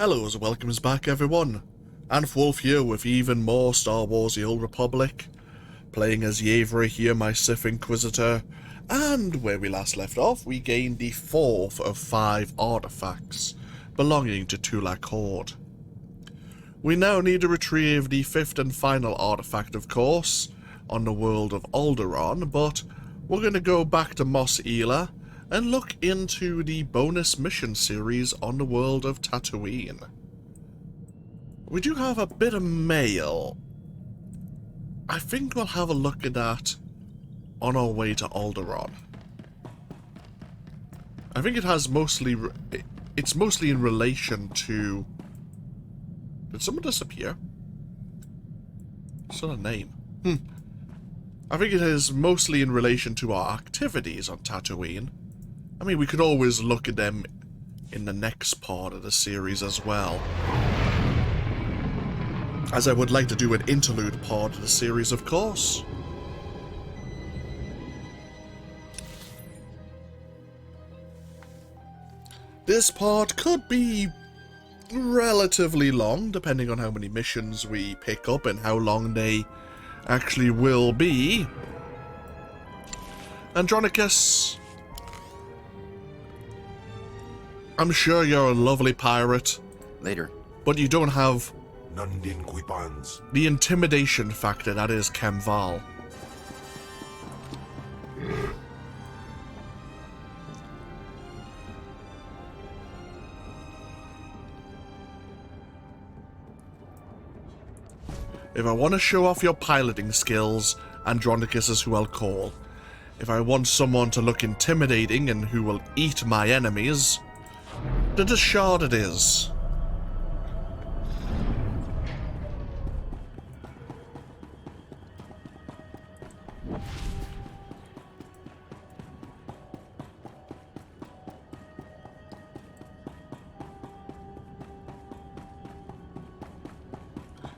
Hello and welcomes back everyone, and Wolf here with even more Star Wars The Old Republic, playing as Yevrà here, my Sith Inquisitor, and where we last left off we gained the 4th of 5 artifacts belonging to Tulak Hord. We now need to retrieve the 5th and final artifact, of course, on the world of Alderaan, but we're going to go back to Mos Eisley and look into the bonus mission series on the world of Tatooine. We do have a bit of mail. I think we'll have a look at that on our way to Alderaan. I think it has mostly... it's mostly in relation to... Did someone disappear? It's not a name. I think it is mostly in relation to our activities on Tatooine. I mean, we could always look at them in the next part of the series as well, as I would like to do an interlude part of the series, of course. This part could be relatively long, depending on how many missions we pick up and how long they actually will be. Andronicus, I'm sure you're a lovely pirate. Later. But you don't have Nundin Quipans. the intimidation factor that is Khem Val. If I want to show off your piloting skills, Andronicus is who I'll call. If I want someone to look intimidating and who will eat my enemies, the Deshard it is.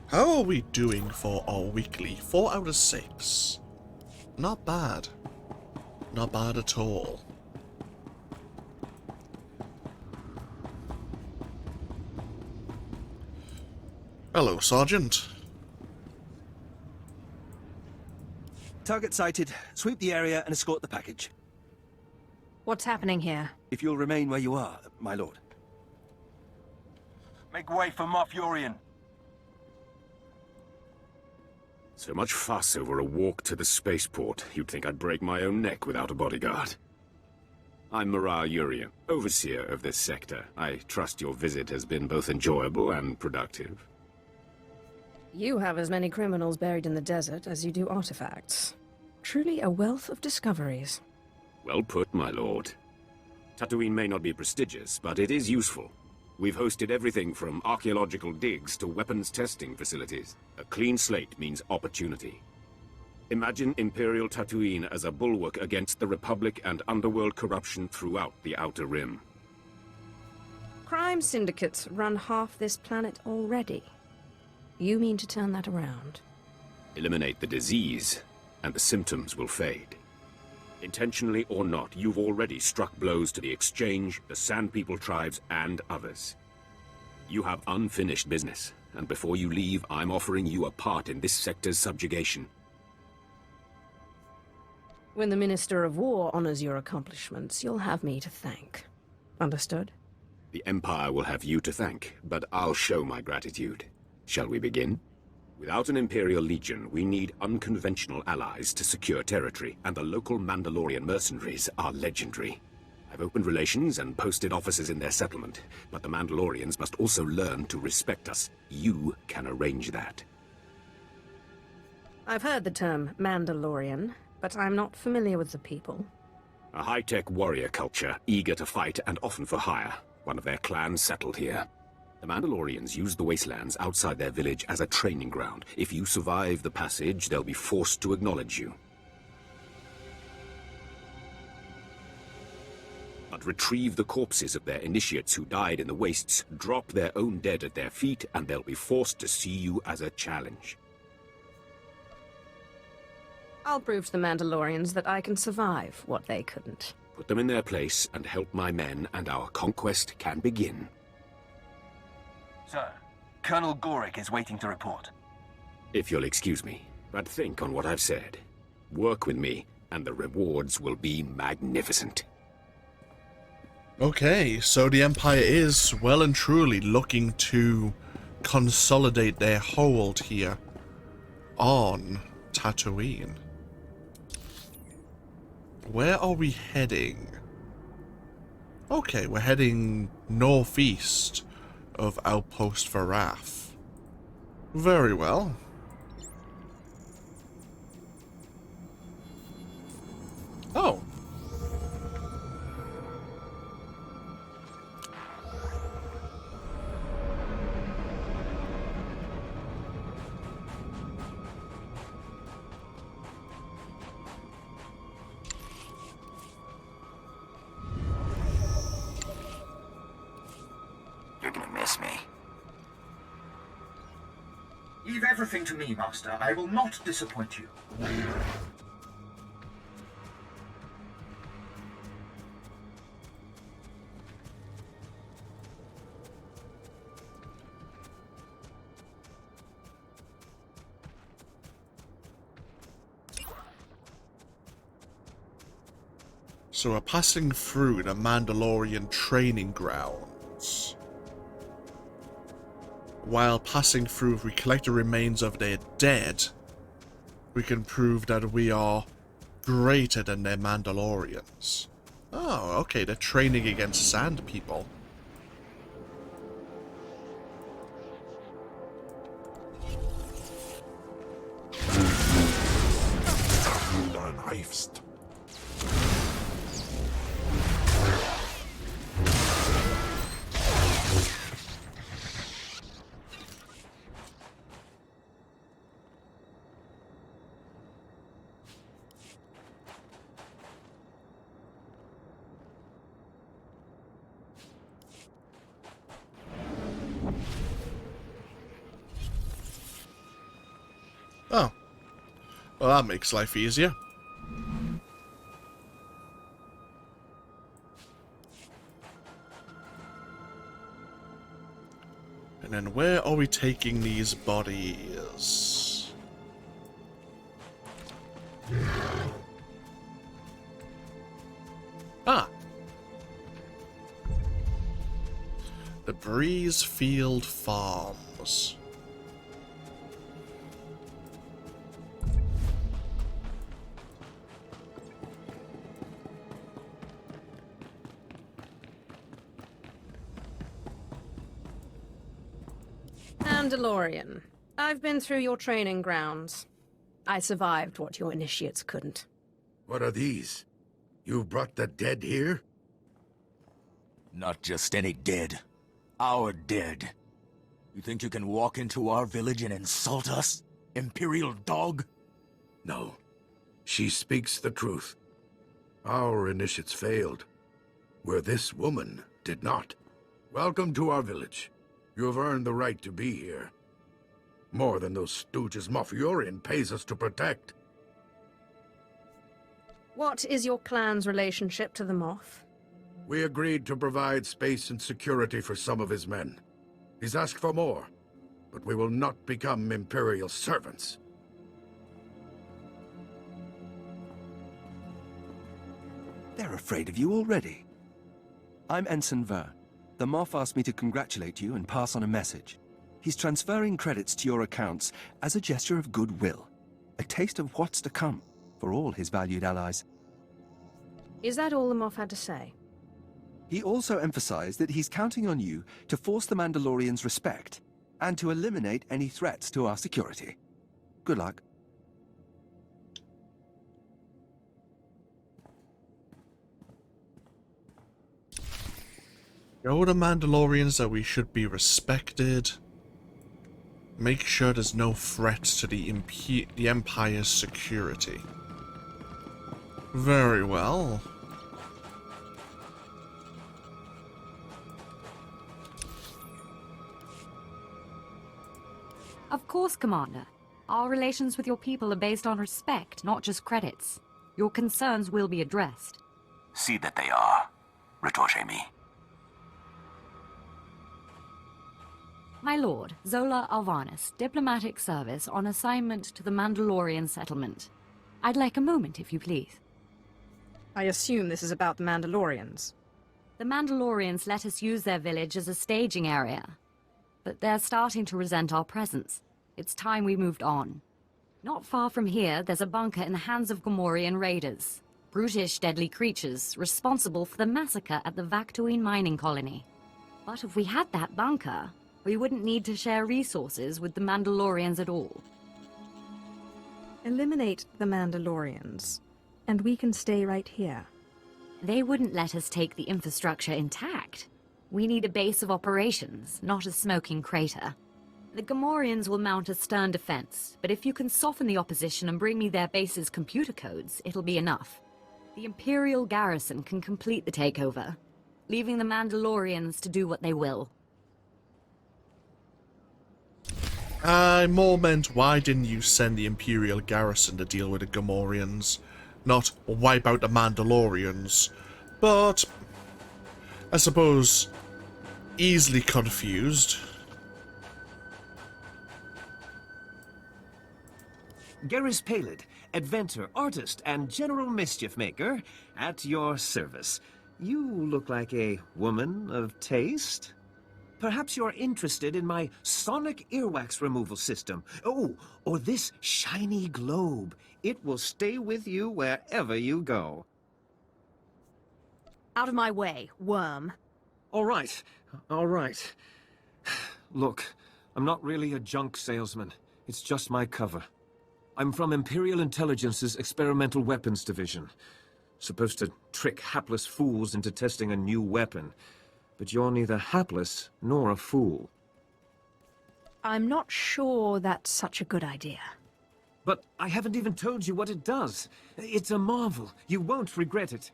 How are we doing for our weekly? 4 out of 6. Not bad. Not bad at all. Hello, Sergeant. Target sighted. Sweep the area and escort the package. What's happening here? If you'll remain where you are, my lord. Make way for Moff Yorian. So much fuss over a walk to the spaceport. You'd think I'd break my own neck without a bodyguard. I'm Marah Yurian, overseer of this sector. I trust your visit has been both enjoyable and productive. You have as many criminals buried in the desert as you do artifacts. Truly a wealth of discoveries. Well put, my lord. Tatooine may not be prestigious, but it is useful. We've hosted everything from archaeological digs to weapons testing facilities. A clean slate means opportunity. Imagine Imperial Tatooine as a bulwark against the Republic and underworld corruption throughout the Outer Rim. Crime syndicates run half this planet already. You mean to turn that around? Eliminate the disease, and the symptoms will fade. Intentionally or not, you've already struck blows to the Exchange, the Sand People tribes, and others. You have unfinished business, and before you leave, I'm offering you a part in this sector's subjugation. When the Minister of War honors your accomplishments, you'll have me to thank. Understood? The Empire will have you to thank, but I'll show my gratitude. Shall we begin? Without an Imperial Legion, we need unconventional allies to secure territory, and the local Mandalorian mercenaries are legendary. I've opened relations and posted officers in their settlement, but the Mandalorians must also learn to respect us. You can arrange that. I've heard the term Mandalorian, but I'm not familiar with the people. A high-tech warrior culture, eager to fight and often for hire. One of their clans settled here. The Mandalorians use the wastelands outside their village as a training ground. If you survive the passage, they'll be forced to acknowledge you. But retrieve the corpses of their initiates who died in the wastes, drop their own dead at their feet, and they'll be forced to see you as a challenge. I'll prove to the Mandalorians that I can survive what they couldn't. Put them in their place and help my men, and our conquest can begin. Sir, Colonel Gorick is waiting to report. If you'll excuse me, but think on what I've said. Work with me, and the rewards will be magnificent. Okay, so the Empire is well and truly looking to consolidate their hold here on Tatooine. Where are we heading? Okay, we're heading northeast of Outpost Varaf. Very well. Oh. You're gonna miss me. Leave everything to me, Master. I will not disappoint you. So we're passing through the Mandalorian training grounds. While passing through, if we collect the remains of their dead, we can prove that we are greater than their Mandalorians. Oh, okay, they're training against sand people. Dann Heifst. Oh. Well, that makes life easier. And then where are we taking these bodies? Ah. The Breeze Field Farms. Mandalorian, I've been through your training grounds. I survived what your initiates couldn't. What are these? You brought the dead here? Not just any dead. Our dead. You think you can walk into our village and insult us? Imperial dog? No. She speaks the truth. Our initiates failed, where this woman did not. Welcome to our village. You have earned the right to be here. More than those stooges Moff pays us to protect. What is your clan's relationship to the Moff? We agreed to provide space and security for some of his men. He's asked for more, but we will not become Imperial servants. They're afraid of you already. I'm Ensign Yevrà. The Moff asked me to congratulate you and pass on a message. He's transferring credits to your accounts as a gesture of goodwill. A taste of what's to come for all his valued allies. Is that all the Moff had to say? He also emphasized that he's counting on you to force the Mandalorians' respect and to eliminate any threats to our security. Good luck. Show the Mandalorians that we should be respected. Make sure there's no threats to the Empire's security. Very well. Of course, Commander. Our relations with your people are based on respect, not just credits. Your concerns will be addressed. See that they are. Retorche me. My lord, Zola Alvarnis, diplomatic service on assignment to the Mandalorian settlement. I'd like a moment, if you please. I assume this is about the Mandalorians. The Mandalorians let us use their village as a staging area. But they're starting to resent our presence. It's time we moved on. Not far from here, there's a bunker in the hands of Gamorrean raiders. Brutish, deadly creatures, responsible for the massacre at the Tatooine mining colony. But if we had that bunker, we wouldn't need to share resources with the Mandalorians at all. Eliminate the Mandalorians, and we can stay right here. They wouldn't let us take the infrastructure intact. We need a base of operations, not a smoking crater. The Gamorreans will mount a stern defense, but if you can soften the opposition and bring me their base's computer codes, it'll be enough. The Imperial garrison can complete the takeover, leaving the Mandalorians to do what they will. I more meant, why didn't you send the Imperial garrison to deal with the Gamorreans, not wipe out the Mandalorians? But I suppose easily confused. Garrus Palid, inventor, artist, and general mischief maker, at your service. You look like a woman of taste. Perhaps you're interested in my sonic earwax removal system. Oh, or this shiny globe. It will stay with you wherever you go. Out of my way, worm. All right, all right. Look, I'm not really a junk salesman. It's just my cover. I'm from Imperial Intelligence's Experimental Weapons Division. Supposed to trick hapless fools into testing a new weapon. But you're neither hapless nor a fool. I'm not sure that's such a good idea. But I haven't even told you what it does. It's a marvel. You won't regret it.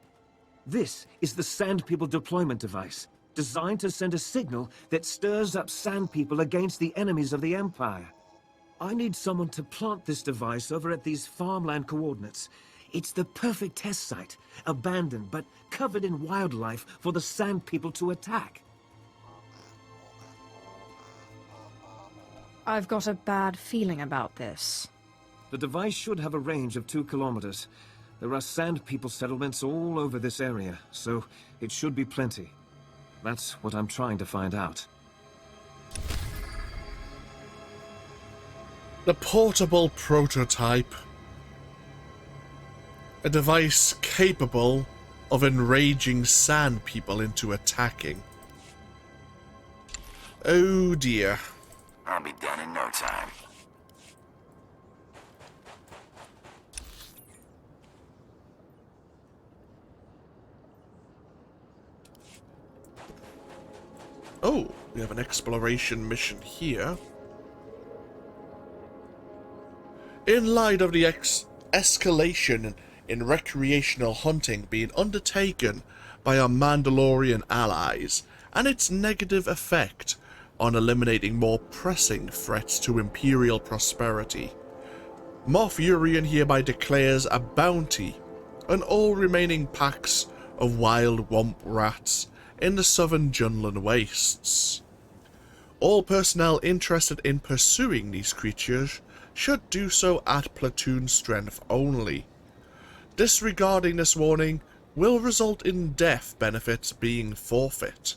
This is the Sand People deployment device, designed to send a signal that stirs up Sand People against the enemies of the Empire. I need someone to plant this device over at these farmland coordinates. It's the perfect test site, abandoned but covered in wildlife for the Sand People to attack. I've got a bad feeling about this. The device should have a range of 2 kilometers. There are Sand People settlements all over this area, so it should be plenty. That's what I'm trying to find out. The portable prototype. A device capable of enraging Sand People into attacking. Oh dear. I'll be done in no time. Oh, we have an exploration mission here. In light of the escalation in recreational hunting being undertaken by our Mandalorian allies, and its negative effect on eliminating more pressing threats to Imperial prosperity, Moff Urian hereby declares a bounty on all remaining packs of wild womp rats in the southern Junlan wastes. All personnel interested in pursuing these creatures should do so at platoon strength only. Disregarding this warning will result in death benefits being forfeit.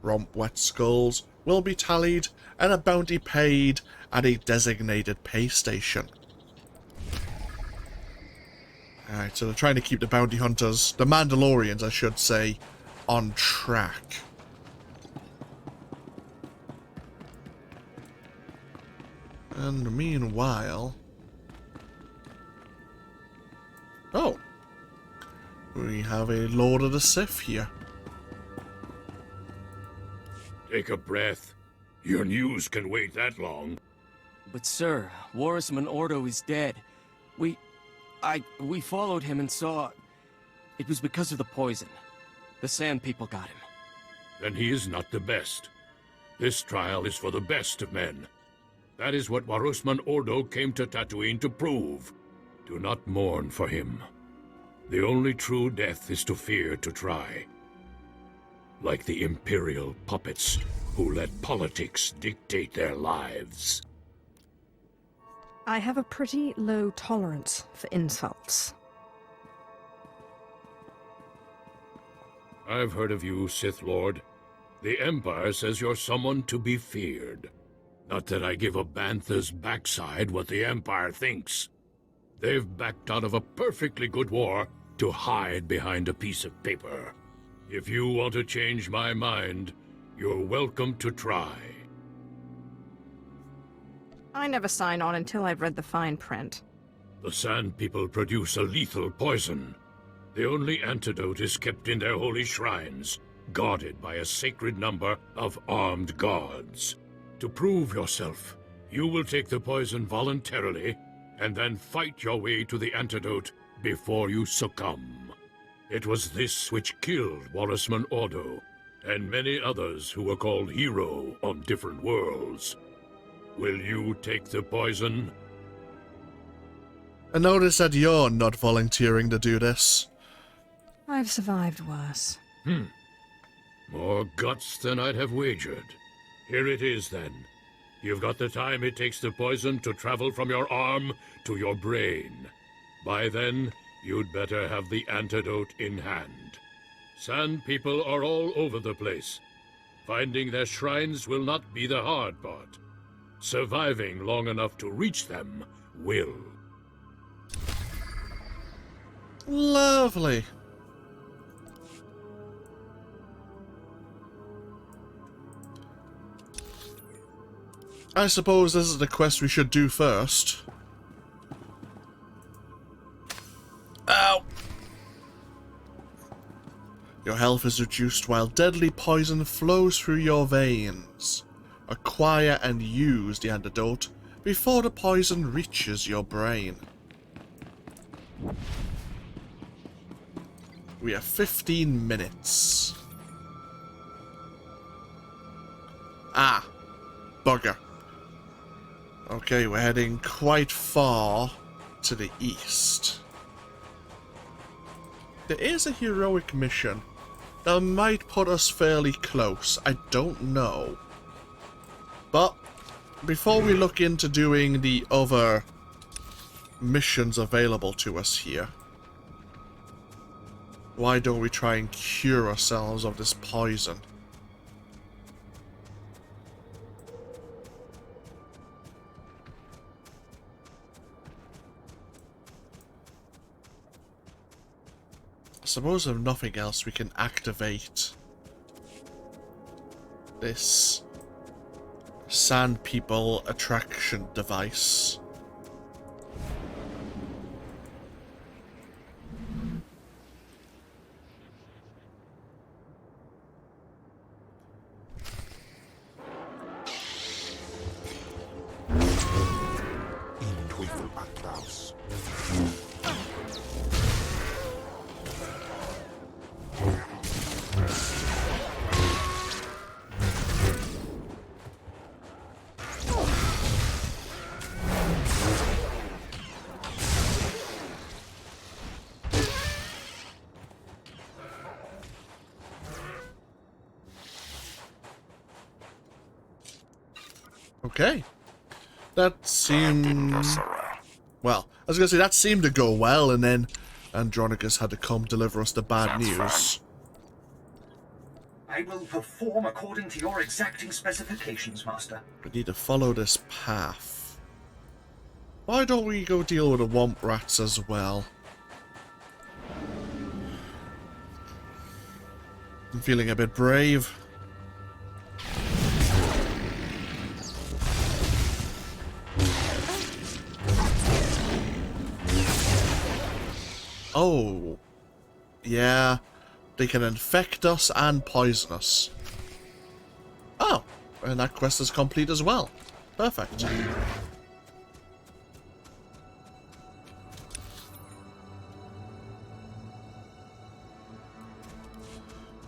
Romp wet skulls will be tallied and a bounty paid at a designated pay station. Alright, so they're trying to keep the bounty hunters, the Mandalorians I should say, on track. And meanwhile... Oh! We have a Lord of the Sith here. Take a breath. Your news can wait that long. But sir, Warisman Ordo is dead. We followed him and saw... It was because of the poison. The Sand People got him. Then he is not the best. This trial is for the best of men. That is what Warisman Ordo came to Tatooine to prove. Do not mourn for him. The only true death is to fear to try. Like the Imperial puppets, who let politics dictate their lives. I have a pretty low tolerance for insults. I've heard of you, Sith Lord. The Empire says you're someone to be feared. Not that I give a bantha's backside what the Empire thinks. They've backed out of a perfectly good war to hide behind a piece of paper. If you want to change my mind, you're welcome to try. I never sign on until I've read the fine print. The Sand People produce a lethal poison. The only antidote is kept in their holy shrines, guarded by a sacred number of armed guards. To prove yourself, you will take the poison voluntarily, and then fight your way to the antidote before you succumb. It was this which killed Warisman Ordo, and many others who were called hero on different worlds. Will you take the poison? I notice that you're not volunteering to do this. I've survived worse. More guts than I'd have wagered. Here it is, then. You've got the time it takes the poison to travel from your arm to your brain. By then, you'd better have the antidote in hand. Sand People are all over the place. Finding their shrines will not be the hard part. Surviving long enough to reach them will. Lovely. I suppose this is the quest we should do first. Ow! Your health is reduced while deadly poison flows through your veins. Acquire and use the antidote before the poison reaches your brain. We have 15 minutes. Ah, bugger. Okay, we're heading quite far to the east. There is a heroic mission that might put us fairly close. I don't know. But before we look into doing the other missions available to us here, why don't we try and cure ourselves of this poison? I suppose if nothing else we can activate this Sand People attraction device. Okay. That seemed... Well, I was going to say, that seemed to go well, and then Andronicus had to come deliver us the bad news. I will perform according to your exacting specifications, Master. We need to follow this path. Why don't we go deal with the Womp Rats as well? I'm feeling a bit brave. Oh, yeah, they can infect us and poison us. Oh, and that quest is complete as well. Perfect.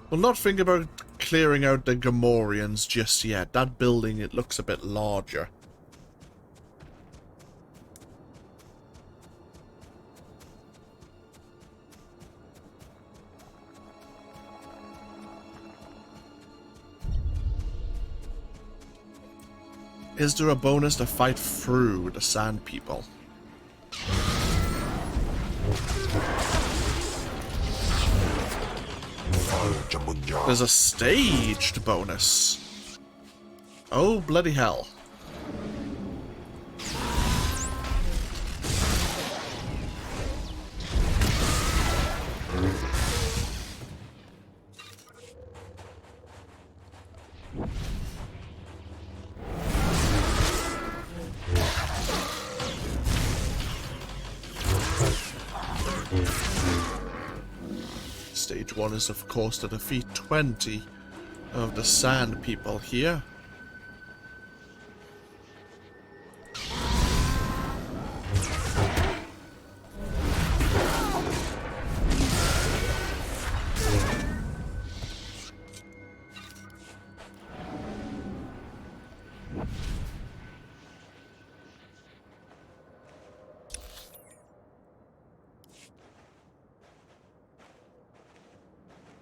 We'll not think about clearing out the Gamorreans just yet. That building, it looks a bit larger. Is there a bonus to fight through the Sand People? There's a staged bonus. Oh, bloody hell. Stage 1 is, of course, to defeat 20 of the Sand People here.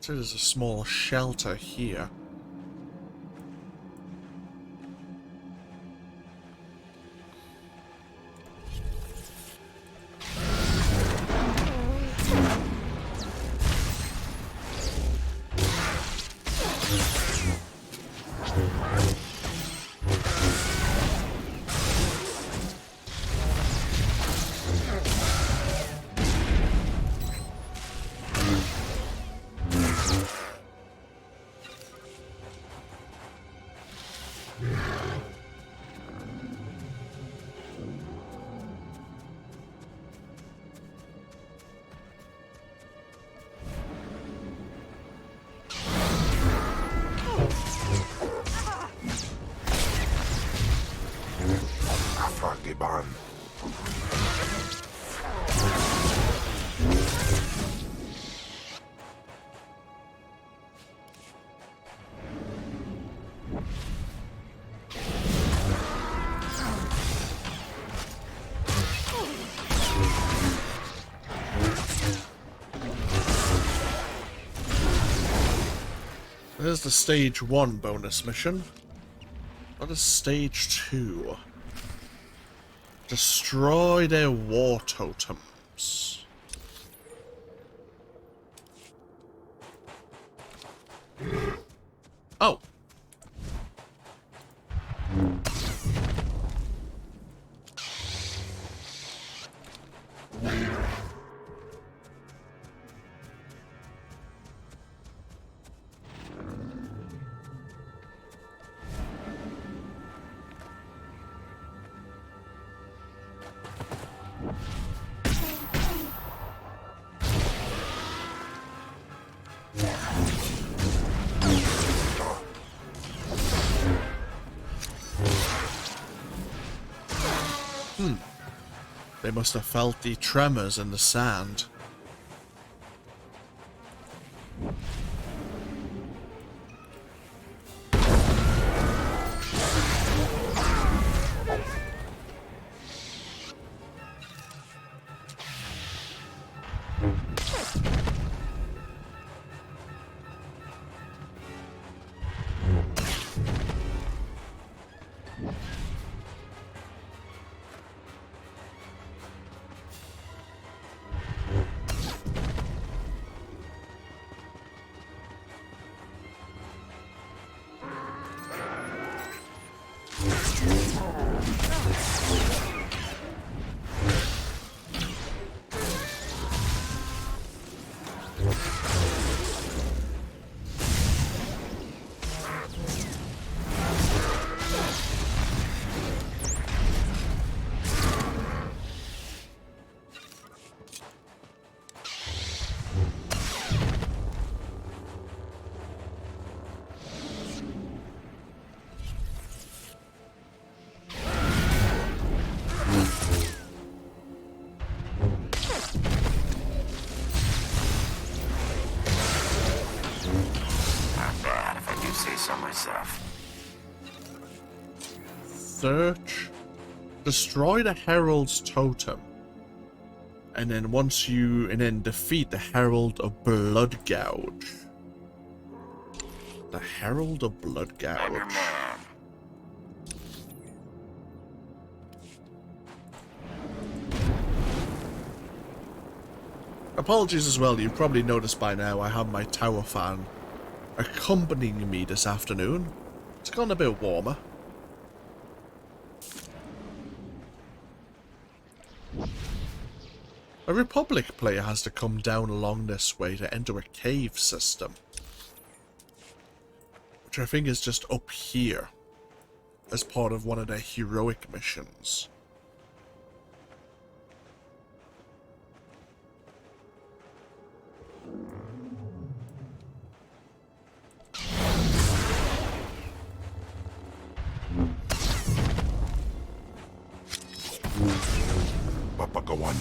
So there's a small shelter here. There's the stage 1 bonus mission. What is stage 2? Destroy their war totems. Oh. They must have felt the tremors in the sand. Search, destroy the Herald's totem, and then defeat the Herald of Blood Gouge. The Herald of Blood Gouge. Apologies as well, you've probably noticed by now I have my tower fan accompanying me this afternoon. It's gone a bit warmer. A Republic player has to come down along this way to enter a cave system, which I think is just up here as part of one of their heroic missions. Papagawan.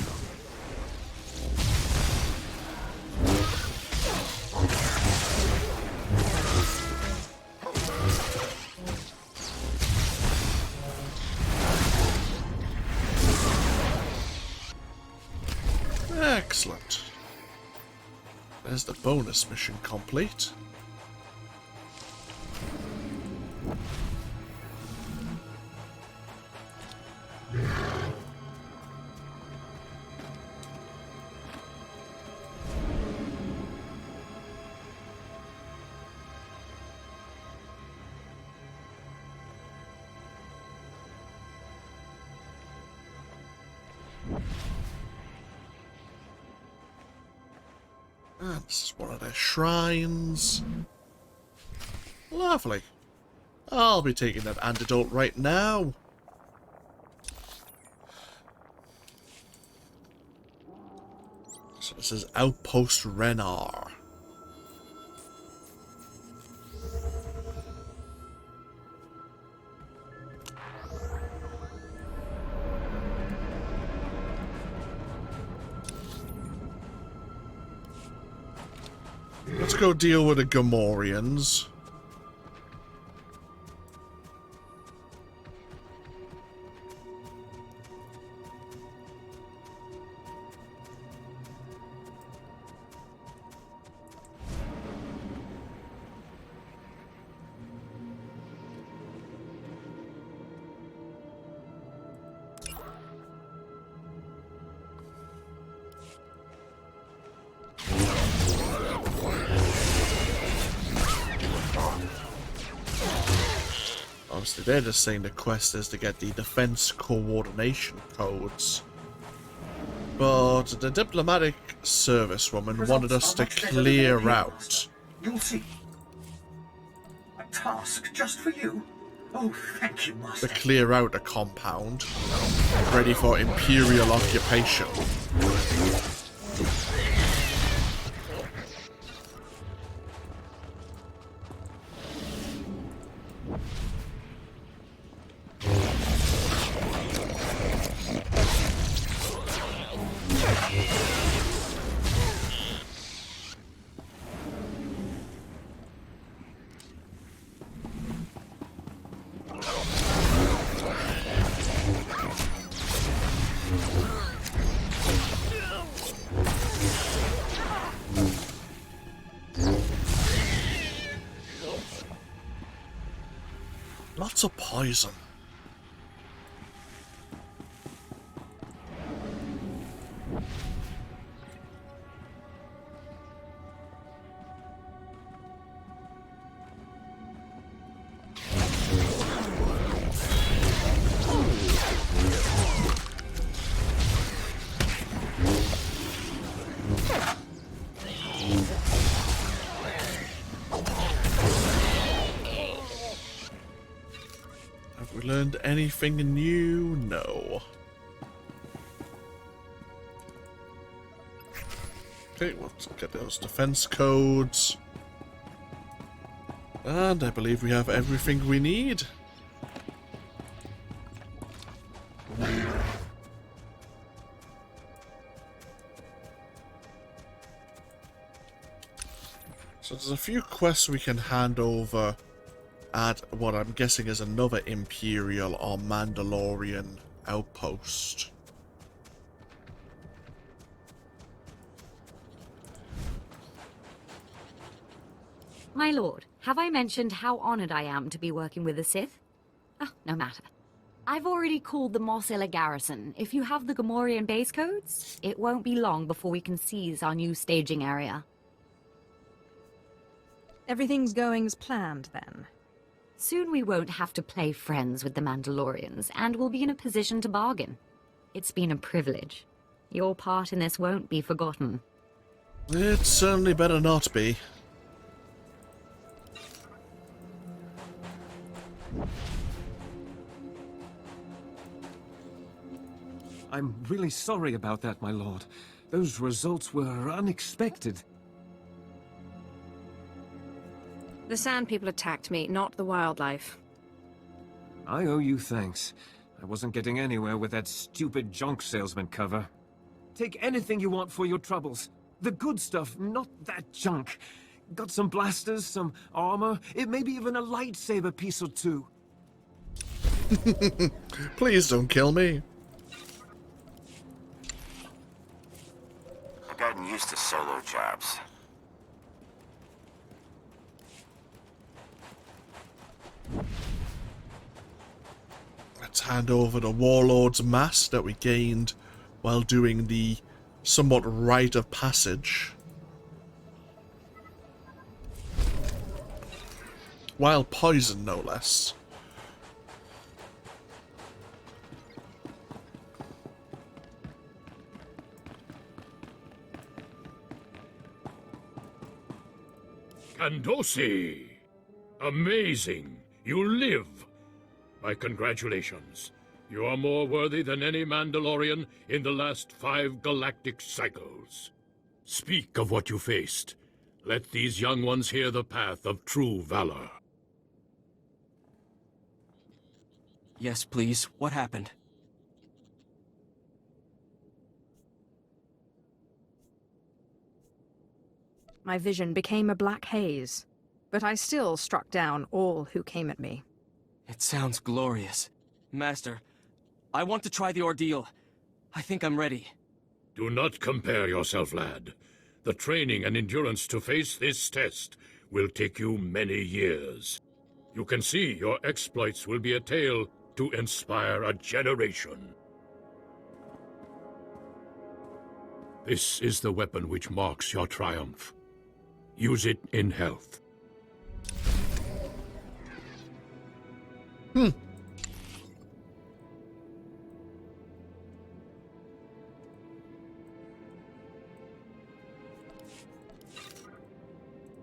Excellent. There's the bonus mission complete. And this is one of their shrines. Lovely. I'll be taking that antidote right now. So this is Outpost Renar. Let's go deal with the Gamorreans. Obviously, they're just saying the quest is to get the defense coordination codes. But the diplomatic service woman wanted us to clear out. You'll see. A task just for you. Oh, thank you, Master. To clear out the compound, ready for Imperial occupation. Lots of poison. Have we learned anything new? No. Okay, let's get those defense codes. And I believe we have everything we need. So there's a few quests we can hand over at what I'm guessing is another Imperial or Mandalorian outpost. My lord, have I mentioned how honored I am to be working with the Sith? Oh, no matter. I've already called the Mosilla garrison. If you have the Gamorrean base codes, it won't be long before we can seize our new staging area. Everything's going as planned, then? Soon we won't have to play friends with the Mandalorians, and we'll be in a position to bargain. It's been a privilege. Your part in this won't be forgotten. It certainly better not be. I'm really sorry about that, my lord. Those results were unexpected. The Sand People attacked me, not the wildlife. I owe you thanks. I wasn't getting anywhere with that stupid junk salesman cover. Take anything you want for your troubles. The good stuff, not that junk. Got some blasters, some armor, maybe even a lightsaber piece or two. Please don't kill me. I've gotten used to solo jobs. Let's hand over the Warlord's mask that we gained while doing the somewhat rite of passage. While poisoned, no less. Kandosi! Amazing! You live! My congratulations. You are more worthy than any Mandalorian in the last 5 galactic cycles. Speak of what you faced. Let these young ones hear the path of true valor. Yes, please. What happened? My vision became a black haze, but I still struck down all who came at me. It sounds glorious. Master, I want to try the ordeal. I think I'm ready. Do not compare yourself, lad. The training and endurance to face this test will take you many years. You can see your exploits will be a tale to inspire a generation. This is the weapon which marks your triumph. Use it in health.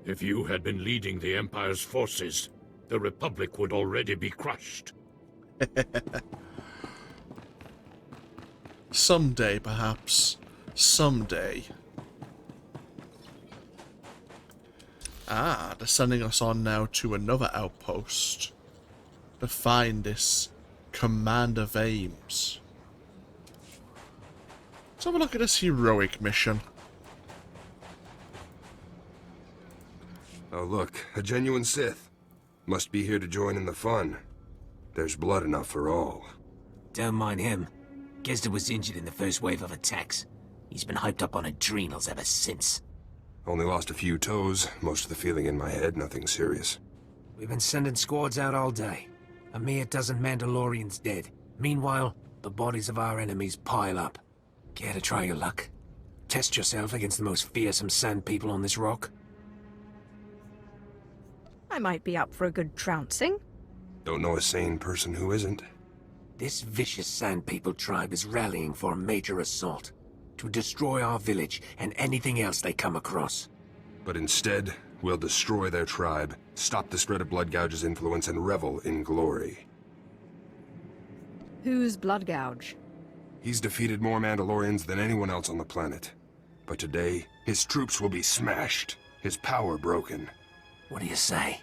If you had been leading the Empire's forces, the Republic would already be crushed. Someday, perhaps. Someday. Ah, they're sending us on now to another outpost to find this Commander of Aims. Let's have a look at this heroic mission. Oh look, a genuine Sith. Must be here to join in the fun. There's blood enough for all. Don't mind him. Gesda was injured in the first wave of attacks. He's been hyped up on adrenals ever since. Only lost a few toes, most of the feeling in my head, nothing serious. We've been sending squads out all day. A mere dozen Mandalorians dead. Meanwhile, the bodies of our enemies pile up. Care to try your luck? Test yourself against the most fearsome sand people on this rock? I might be up for a good trouncing. Don't know a sane person who isn't. This vicious sand people tribe is rallying for a major assault. To destroy our village and anything else they come across. But instead, we'll destroy their tribe, stop the spread of Blood Gouge's influence, and revel in glory. Who's Blood Gouge? He's defeated more Mandalorians than anyone else on the planet. But today, his troops will be smashed, his power broken. What do you say?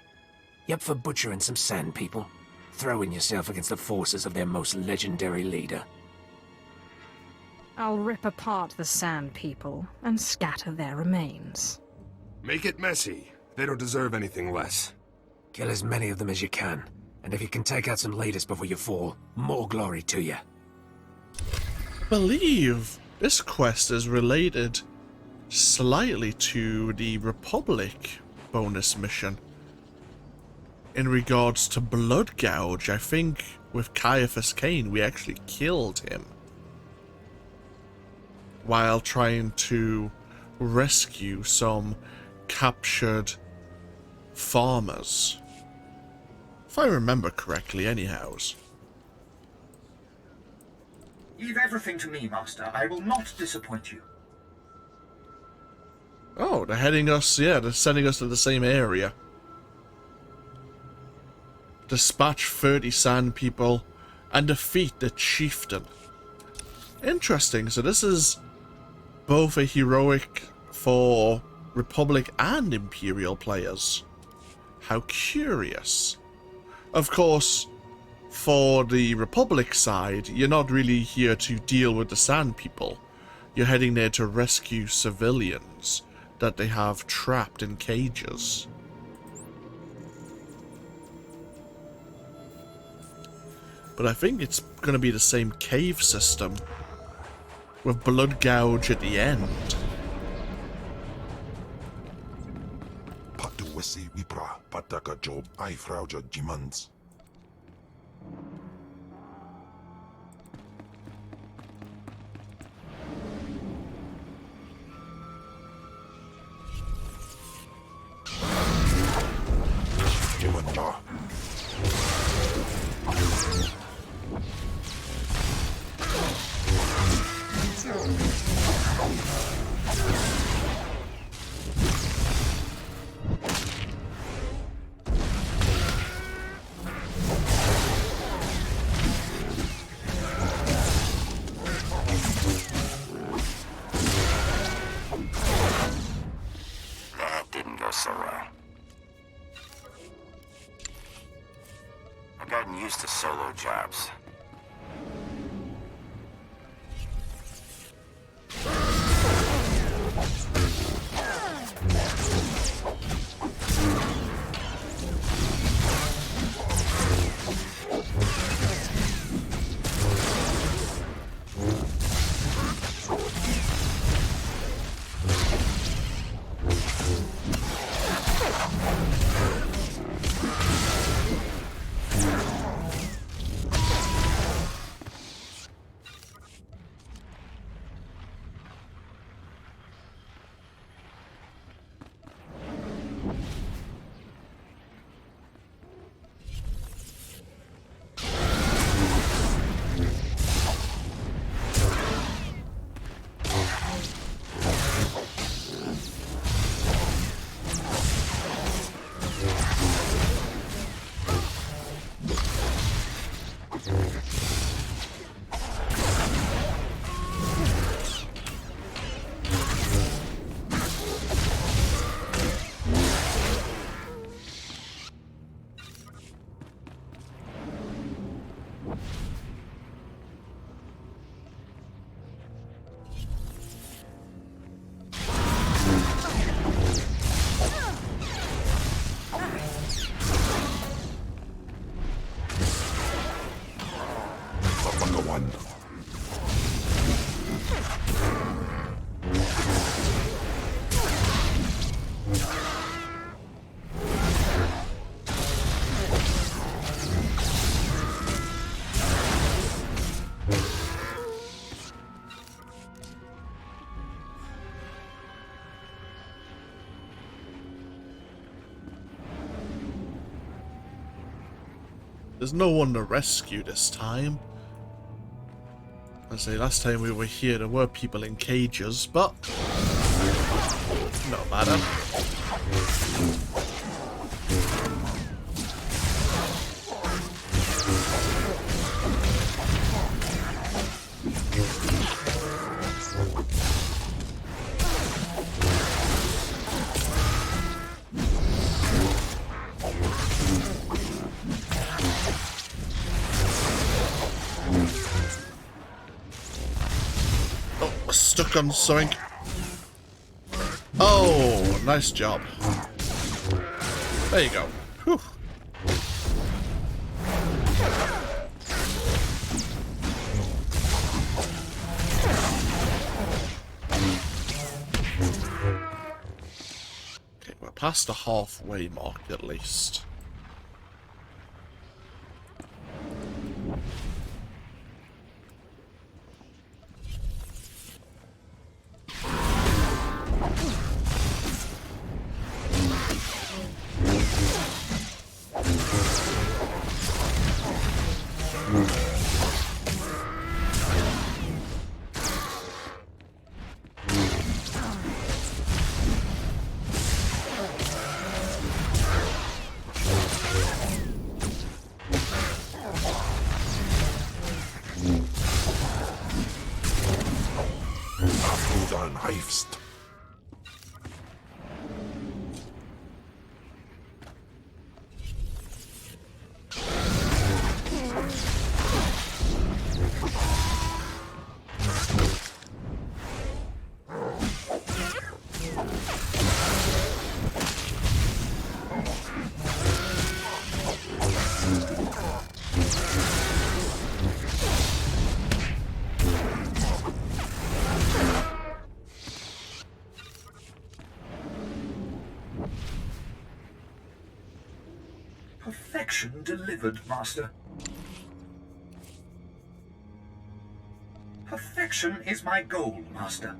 You up for butchering some sand people? Throwing yourself against the forces of their most legendary leader? I'll rip apart the Sand People and scatter their remains. Make it messy. They don't deserve anything less. Kill as many of them as you can. And if you can take out some leaders before you fall, more glory to you. Believe this quest is related slightly to the Republic bonus mission. in regards to Blood Gouge, I think with Caiaphas Cain, we actually killed him while trying to rescue some captured farmers. If I remember correctly, anyhows. Leave everything to me, Master. I will not disappoint you. Oh, they're heading us, yeah, they're sending us to the same area. Dispatch 30 sand people and defeat the chieftain. Interesting, so this is both a heroic for Republic and Imperial players. How curious. Of course, for the Republic side, you're not really here to deal with the sand people. You're heading there to rescue civilians that they have trapped in cages. But I think it's going to be the same cave system with Blood Gouge at the end. Patuwesi Wipra Pataka Job I Frauja Jimans. That didn't go so well. I've gotten used to solo jobs. There's no one to rescue this time. I say, last time we were here, there were people in cages, but no matter. Stuck on something. Oh, nice job. There you go. Whew. Okay, we're past the halfway mark at least. Perfection delivered, Master. Perfection is my goal, Master.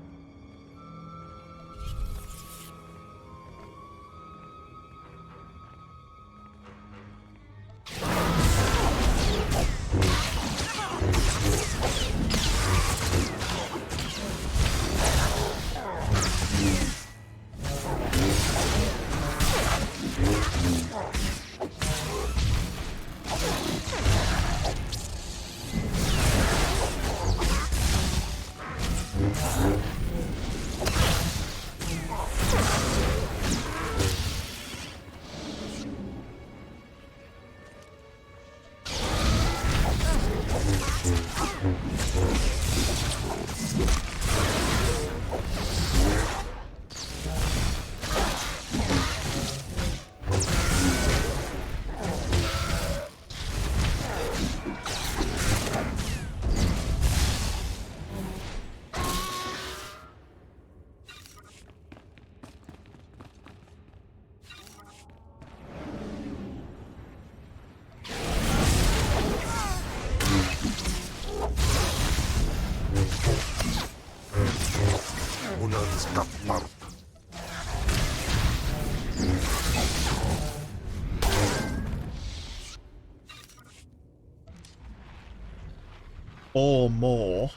Or more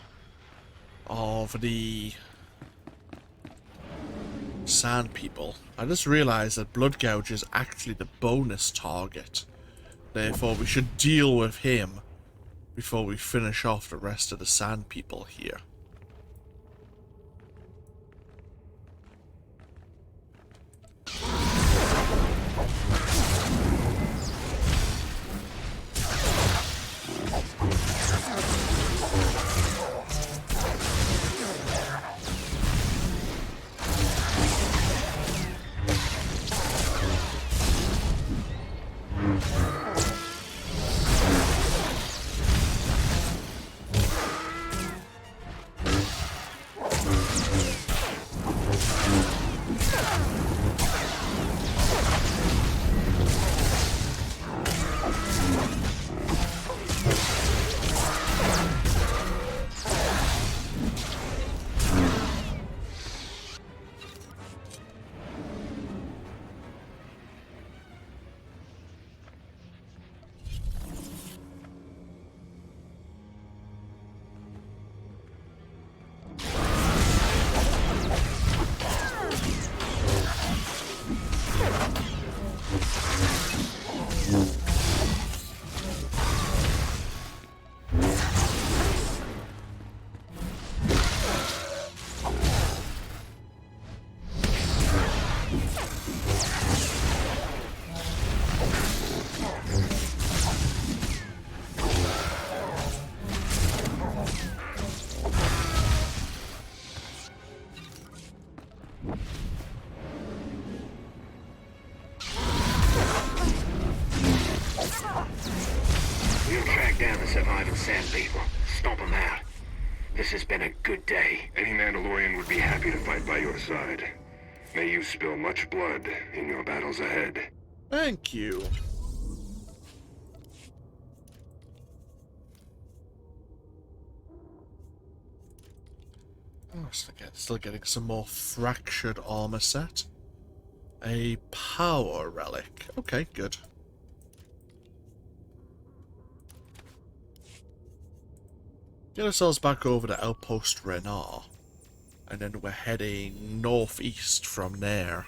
of the sand people. I just realized that Blood Gouge is actually the bonus target. Therefore, we should deal with him before we finish off the rest of the sand people here. Sand people. Stomp them out. This has been a good day. Any Mandalorian would be happy to fight by your side. May you spill much blood in your battles ahead. Thank you. Oh, still getting some more fractured armor set. A power relic. Okay, good. Get ourselves back over to Outpost Renar, and then we're heading northeast from there.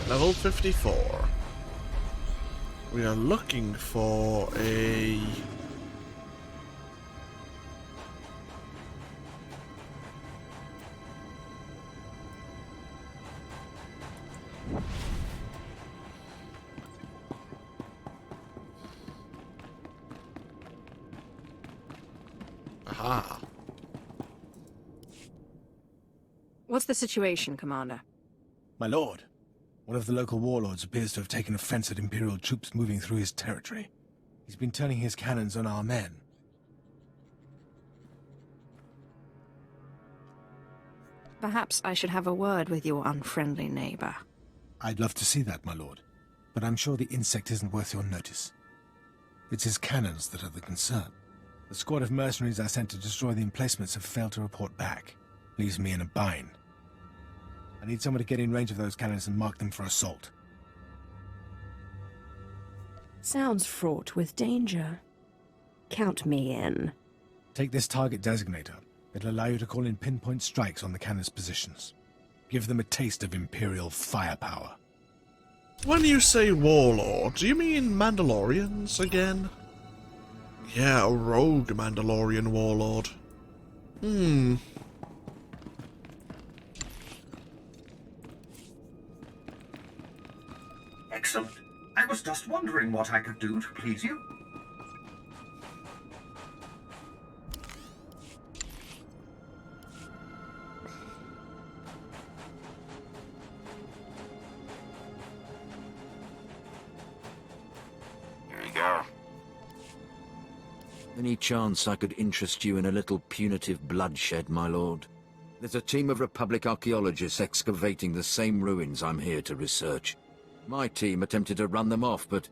Level 54. We are looking for a... Aha. What's the situation, Commander? My lord, one of the local warlords appears to have taken offense at Imperial troops moving through his territory. He's been turning his cannons on our men. Perhaps I should have a word with your unfriendly neighbor. I'd love to see that, my lord, but I'm sure the insect isn't worth your notice. It's his cannons that are the concern. The squad of mercenaries I sent to destroy the emplacements have failed to report back. Leaves me in a bind. I need someone to get in range of those cannons and mark them for assault. Sounds fraught with danger. Count me in. Take this target designator. It'll allow you to call in pinpoint strikes on the cannon's positions. Give them a taste of Imperial firepower. When you say warlord, do you mean Mandalorians again? Yeah, a rogue Mandalorian warlord. Excellent. I was just wondering what I could do to please you. Here you go. Any chance I could interest you in a little punitive bloodshed, my lord? There's a team of Republic archaeologists excavating the same ruins I'm here to research. My team attempted to run them off, but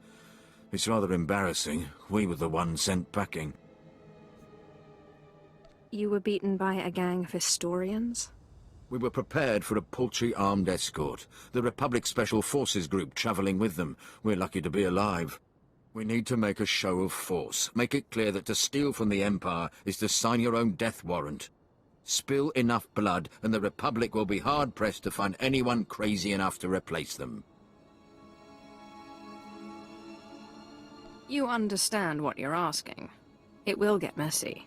it's rather embarrassing. We were the ones sent packing. You were beaten by a gang of historians? We were prepared for a paltry armed escort. The Republic Special Forces group traveling with them. We're lucky to be alive. We need to make a show of force. Make it clear that to steal from the Empire is to sign your own death warrant. Spill enough blood, and the Republic will be hard-pressed to find anyone crazy enough to replace them. You understand what you're asking. It will get messy.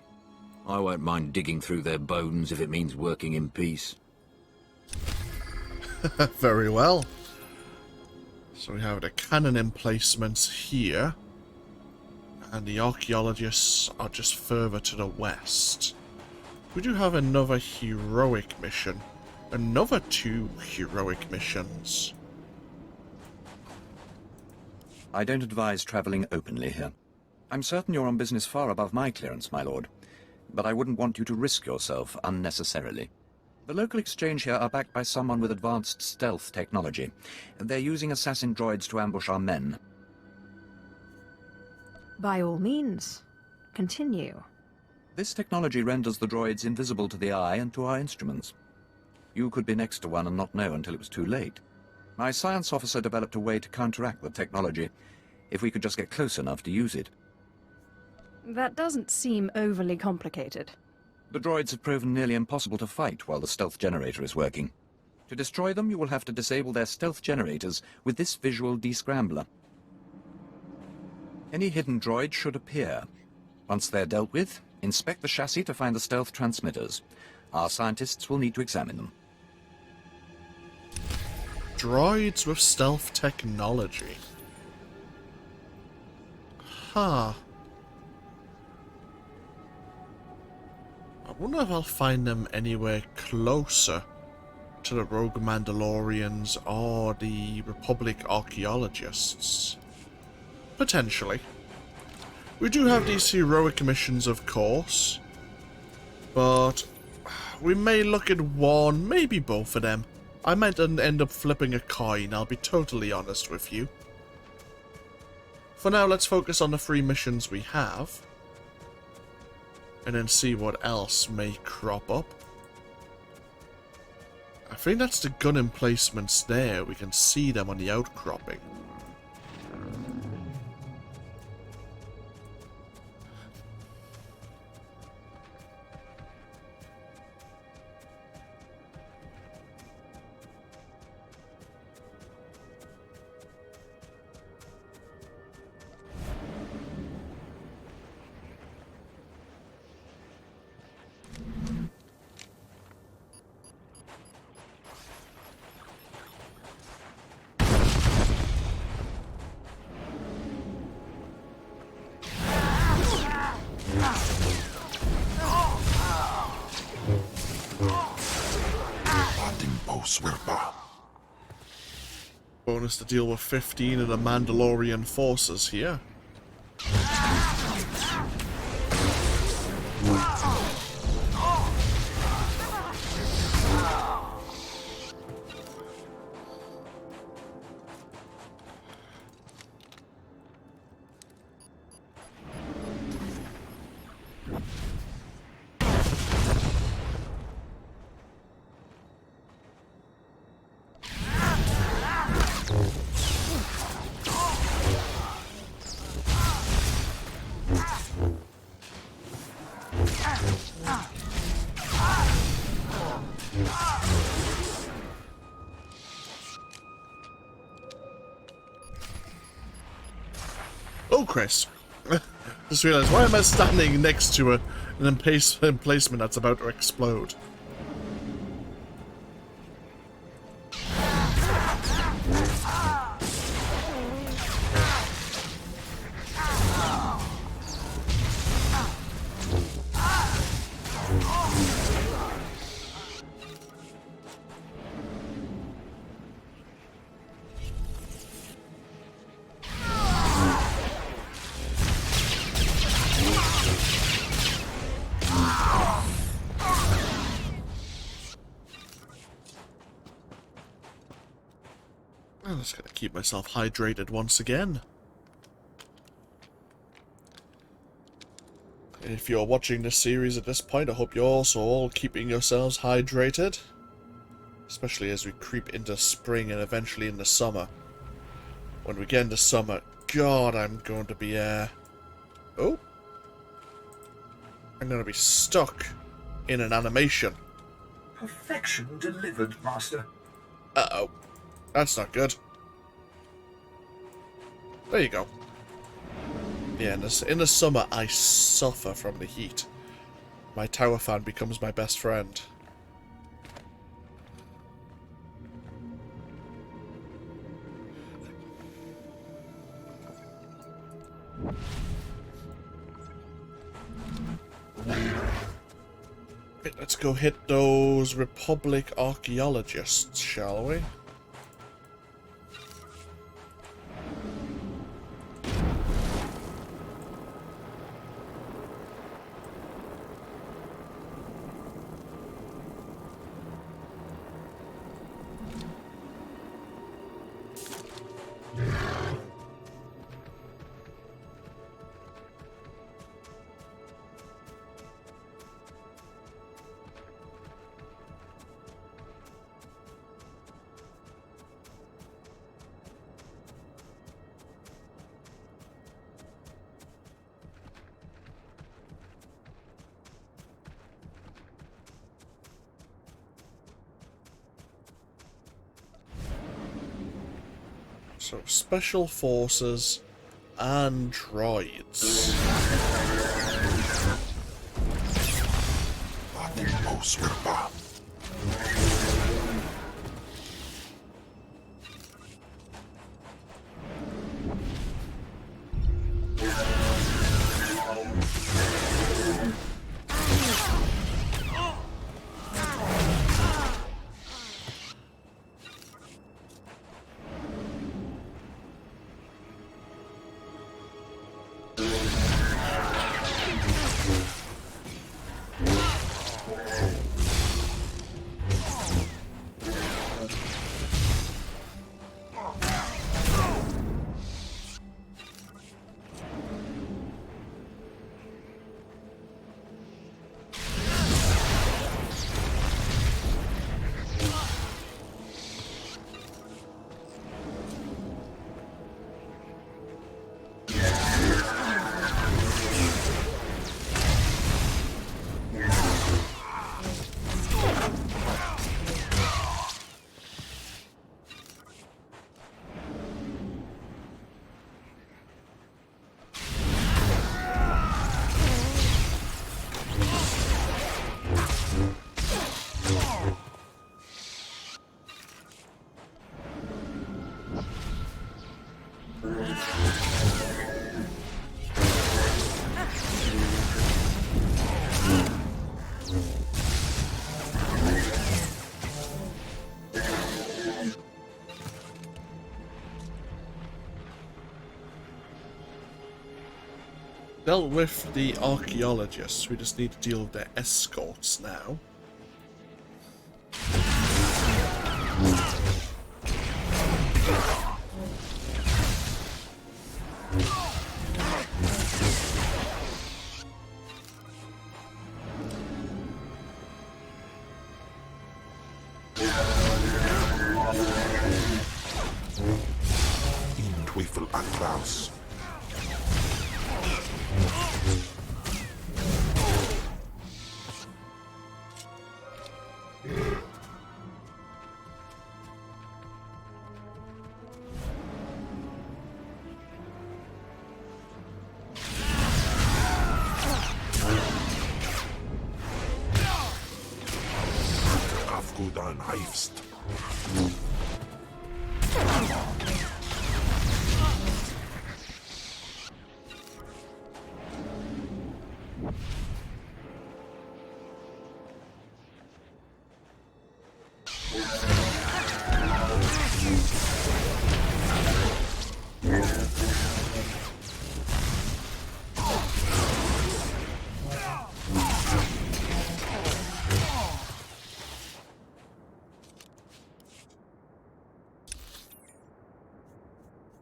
I won't mind digging through their bones if it means working in peace. Very well. So we have the cannon emplacements here, and the archaeologists are just further to the west. We do have another heroic mission. Another 2 heroic missions. I don't advise traveling openly here. I'm certain you're on business far above my clearance, my lord, but I wouldn't want you to risk yourself unnecessarily. The local exchange here are backed by someone with advanced stealth technology. They're using assassin droids to ambush our men. By all means, continue. This technology renders the droids invisible to the eye and to our instruments. You could be next to one and not know until it was too late. My science officer developed a way to counteract the technology, if we could just get close enough to use it. That doesn't seem overly complicated. The droids have proven nearly impossible to fight while the stealth generator is working. To destroy them, you will have to disable their stealth generators with this visual descrambler. Any hidden droid should appear. Once they're dealt with, inspect the chassis to find the stealth transmitters. Our scientists will need to examine them. Droids with stealth technology. Huh. I wonder if I'll find them anywhere closer to the rogue Mandalorians or the Republic archaeologists. Potentially. We do have these heroic missions, of course, but we may look at one, maybe both of them. I might end up flipping a coin, I'll be totally honest with you. For now, let's focus on the 3 missions we have, and then see what else may crop up. I think that's the gun emplacements there. We can see them on the outcropping. Bonus to deal with 15 of the Mandalorian forces here. Oh, Chris. Just realized, why am I standing next to an emplacement that's about to explode? I'm just gonna keep myself hydrated once again. If you're watching this series at this point, I hope you're also all keeping yourselves hydrated. Especially as we creep into spring and eventually into summer. When we get into summer, God, I'm going to be, oh. I'm going to be stuck in an animation. Perfection delivered, Master. Uh-oh. That's not good. There you go. Yeah, in the summer, I suffer from the heat. My tower fan becomes my best friend. Let's go hit those Republic archaeologists, shall we? So, special forces and droids. dealt with the archaeologists. We just need to deal with their escorts now. In Teufel Atlas. Afgudan Heifst.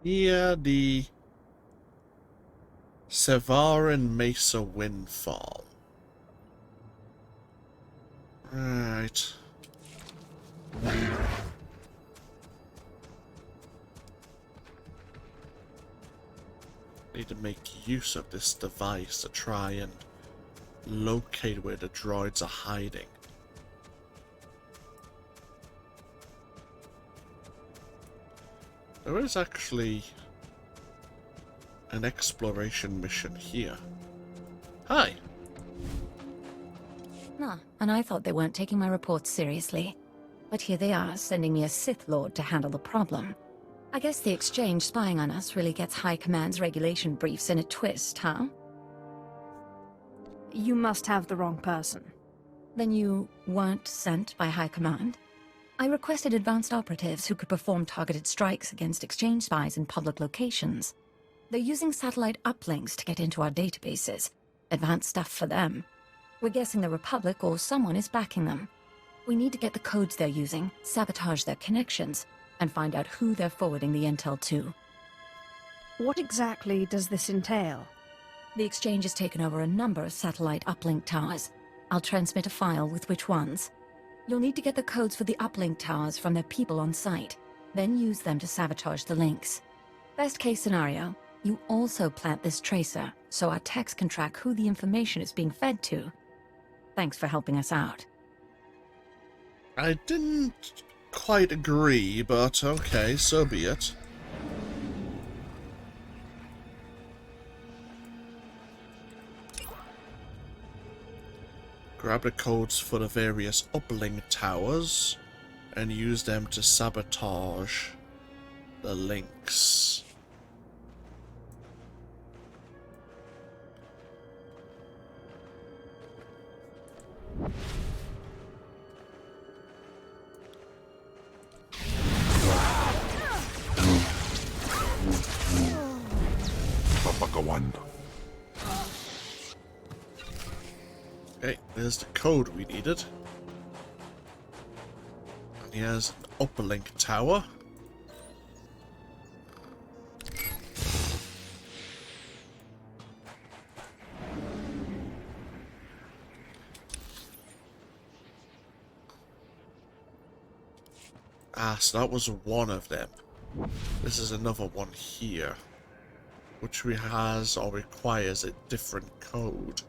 Here, the Sevarin Mesa Windfall. Right. Need to make use of this device to try and locate where the droids are hiding. There is actually an exploration mission here. Hi! Ah, and I thought they weren't taking my reports seriously. But here they are, sending me a Sith Lord to handle the problem. I guess the exchange spying on us really gets High Command's regulation briefs in a twist, huh? You must have the wrong person. Then you weren't sent by High Command? I requested advanced operatives who could perform targeted strikes against exchange spies in public locations. They're using satellite uplinks to get into our databases. Advanced stuff for them. We're guessing the Republic or someone is backing them. We need to get the codes they're using, sabotage their connections, and find out who they're forwarding the intel to. What exactly does this entail? The exchange has taken over a number of satellite uplink towers. I'll transmit a file with which ones. You'll need to get the codes for the uplink towers from their people on site, then use them to sabotage the links. Best case scenario, you also plant this tracer, so our techs can track who the information is being fed to. Thanks for helping us out. I didn't quite agree, but okay, so be it. Grab the codes for the various uplink towers and use them to sabotage the links. Papagawan. Okay, there's the code we needed. And here's an uplink tower. Ah, so that was one of them. This is another one here, which has or requires a different code.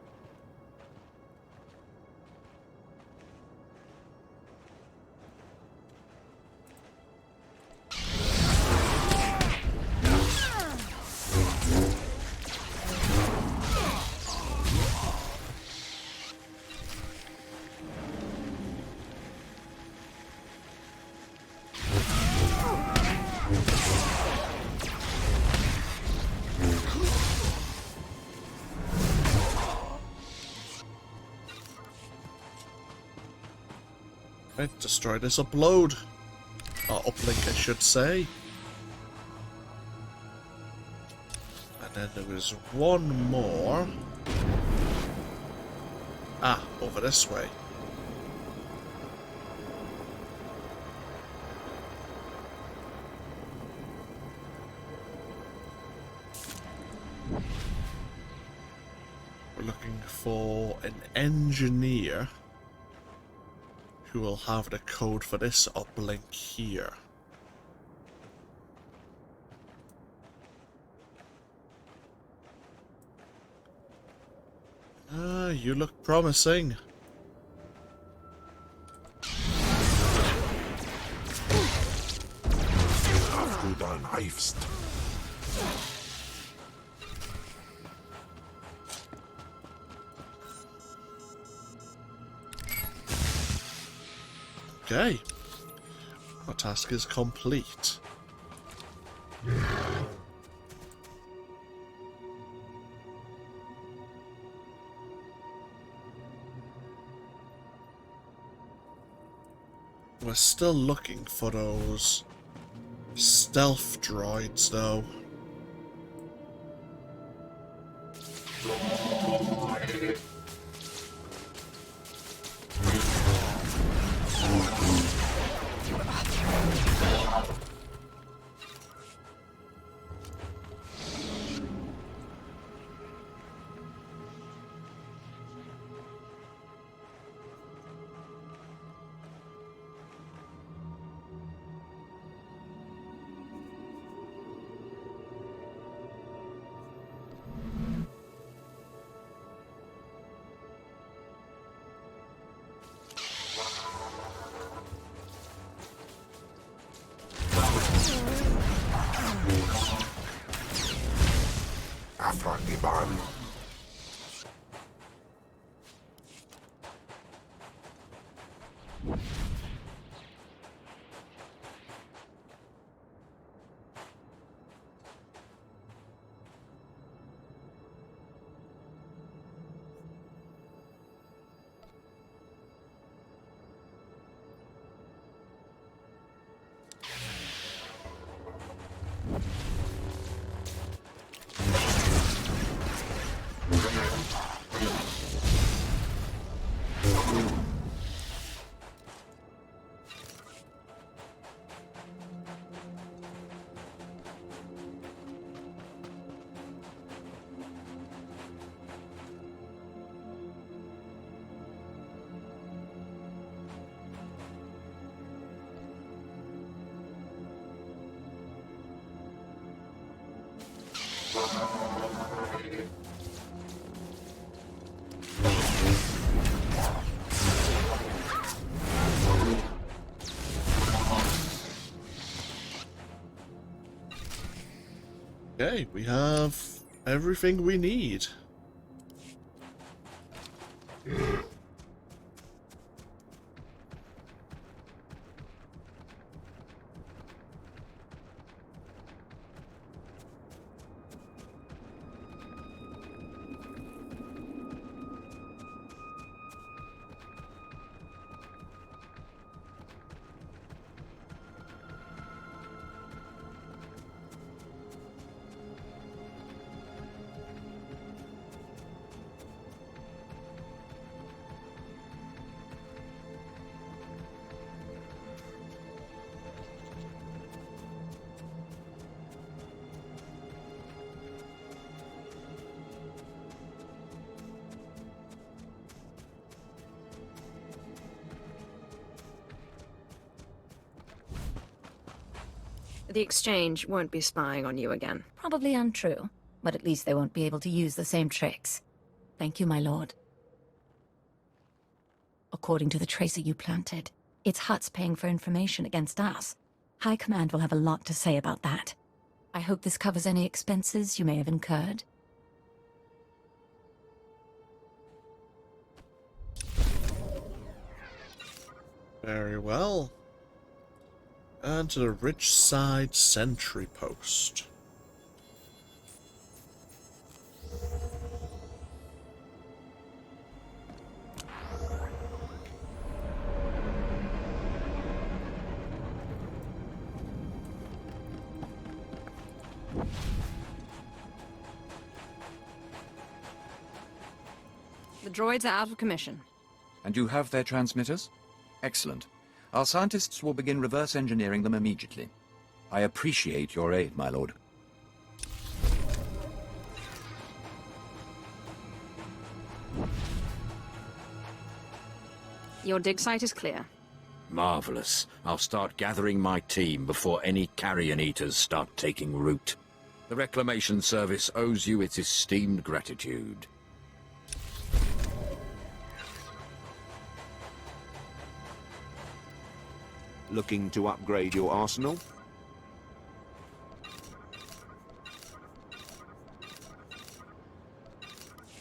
Right, destroy this upload. Or uplink, I should say. And then there was one more. Ah, over this way. We're looking for an engineer who will have the code for this uplink here. Ah, you look promising. Du dann Eifst. Okay. Our task is complete. We're still looking for those stealth droids, though. Afragiban. Okay, we have everything we need. The Exchange won't be spying on you again. Probably untrue, but at least they won't be able to use the same tricks. Thank you, my lord. According to the tracer you planted, it's Hutt's paying for information against us. High Command will have a lot to say about that. I hope this covers any expenses you may have incurred. Very well. And to the Rich Side Sentry Post. The droids are out of commission. And you have their transmitters? Excellent. Our scientists will begin reverse engineering them immediately. I appreciate your aid, my lord. Your dig site is clear. Marvelous. I'll start gathering my team before any carrion eaters start taking root. The Reclamation Service owes you its esteemed gratitude. Looking to upgrade your arsenal?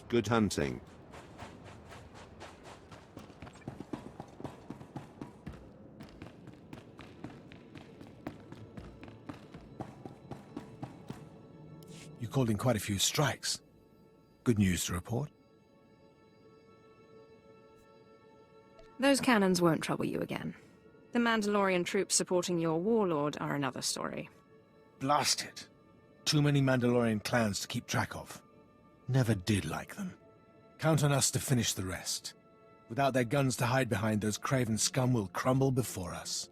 Good hunting. You called in quite a few strikes. Good news to report? Those cannons won't trouble you again. The Mandalorian troops supporting your warlord are another story. Blast it. Too many Mandalorian clans to keep track of. Never did like them. Count on us to finish the rest. Without their guns to hide behind, those craven scum will crumble before us.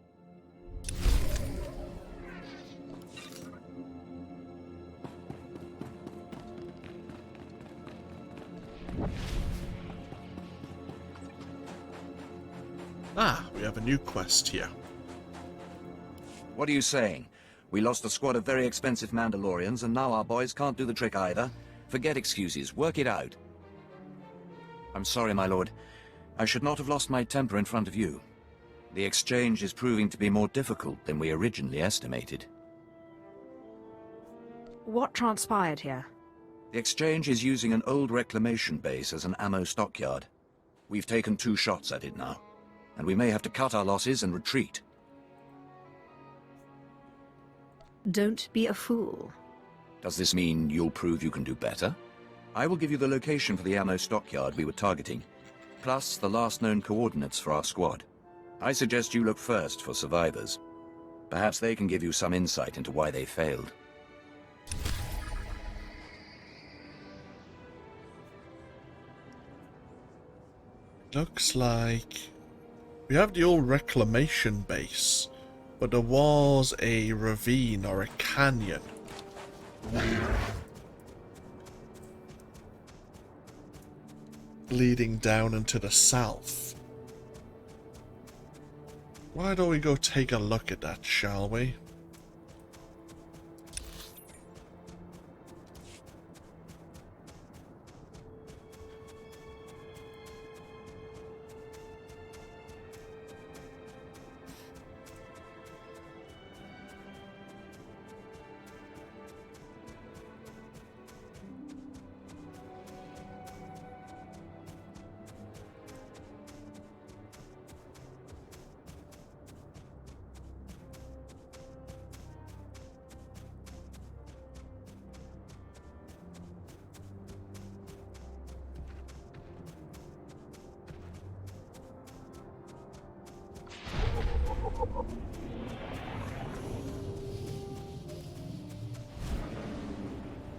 Ah, we have a new quest here. What are you saying? We lost a squad of very expensive Mandalorians, and now our boys can't do the trick either? Forget excuses. Work it out. I'm sorry, my lord. I should not have lost my temper in front of you. The exchange is proving to be more difficult than we originally estimated. What transpired here? The exchange is using an old reclamation base as an ammo stockyard. We've taken 2 shots at it now, and we may have to cut our losses and retreat. Don't be a fool. Does this mean you'll prove you can do better? I will give you the location for the ammo stockyard we were targeting, plus the last known coordinates for our squad. I suggest you look first for survivors. Perhaps they can give you some insight into why they failed. Looks like we have the old reclamation base, but there was a ravine or a canyon. Leading down into the south. Why don't we go take a look at that, shall we?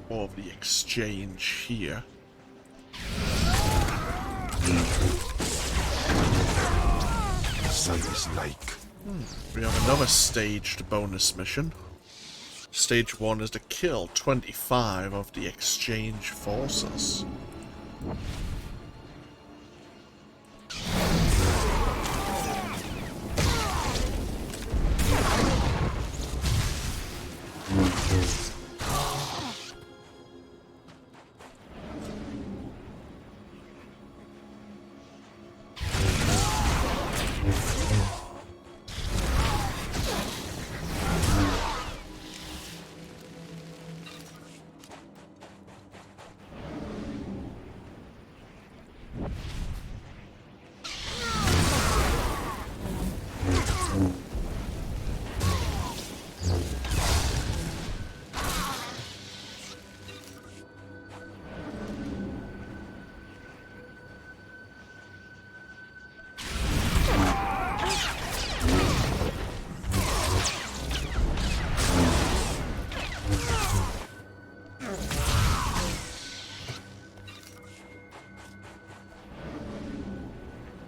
More of the exchange here. Sight is like. We have another staged bonus mission. Stage 1 is to kill 25 of the exchange forces.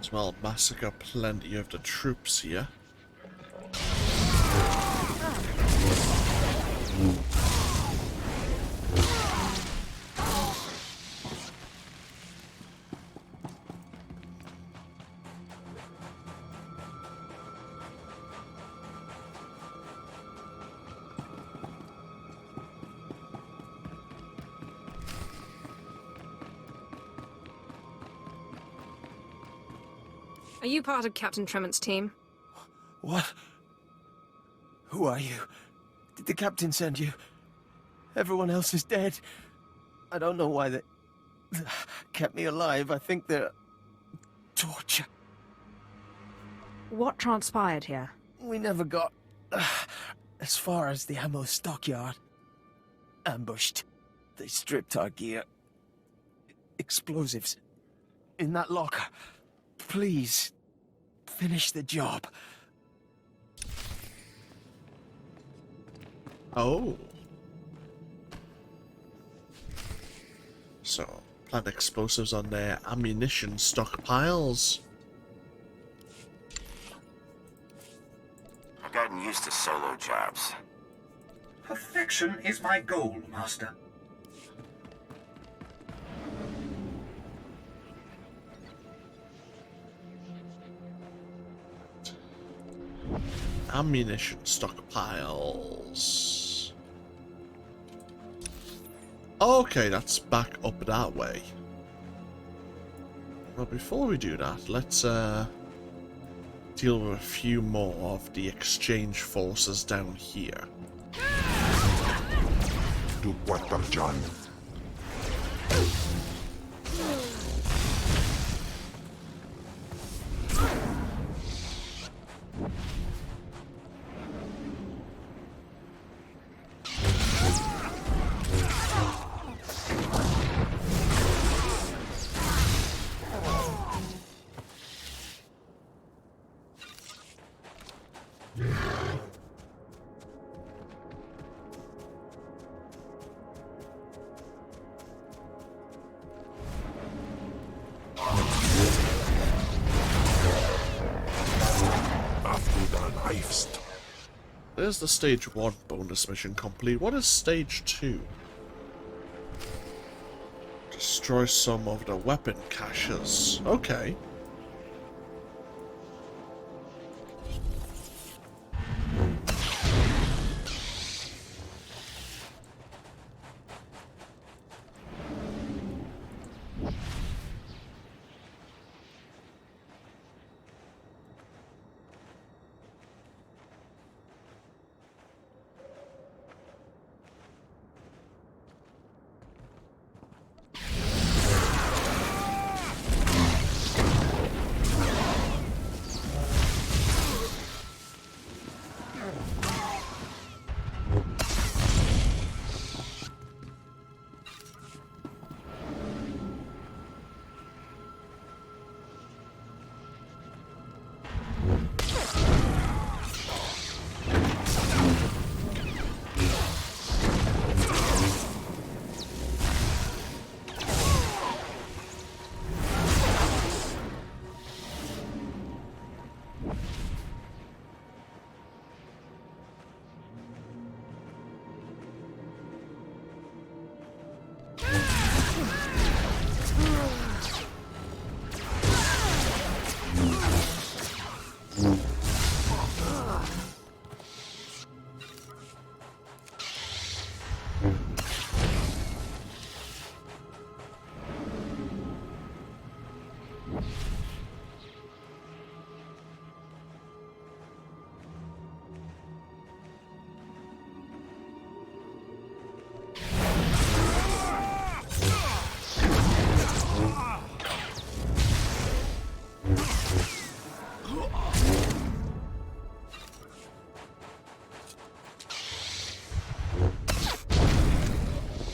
as well massacre plenty of the troops here. Are you part of Captain Tremont's team? What? Who are you? Did the captain send you? Everyone else is dead. I don't know why they kept me alive. I think they're torture. What transpired here? We never got as far as the ammo stockyard. Ambushed. They stripped our gear. Explosives. In that locker. Please, finish the job. Oh. So, plant explosives on their ammunition stockpiles. I've gotten used to solo jobs. Perfection is my goal, Master. Ammunition stockpiles. Okay, that's back up that way. But before we do that, let's deal with a few more of the exchange forces down here. Do what, John? There's the stage 1 bonus mission complete. What is stage 2? Destroy some of the weapon caches. Okay.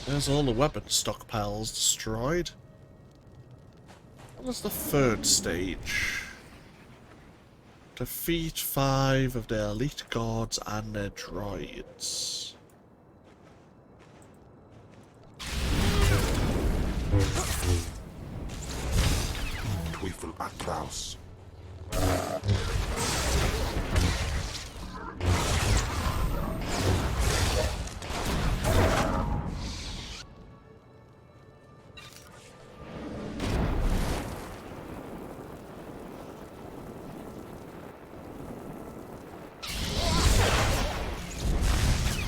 There's all the weapon stockpiles destroyed. What was the third stage? Defeat 5 of their elite guards and their droids. Teufel Atraus.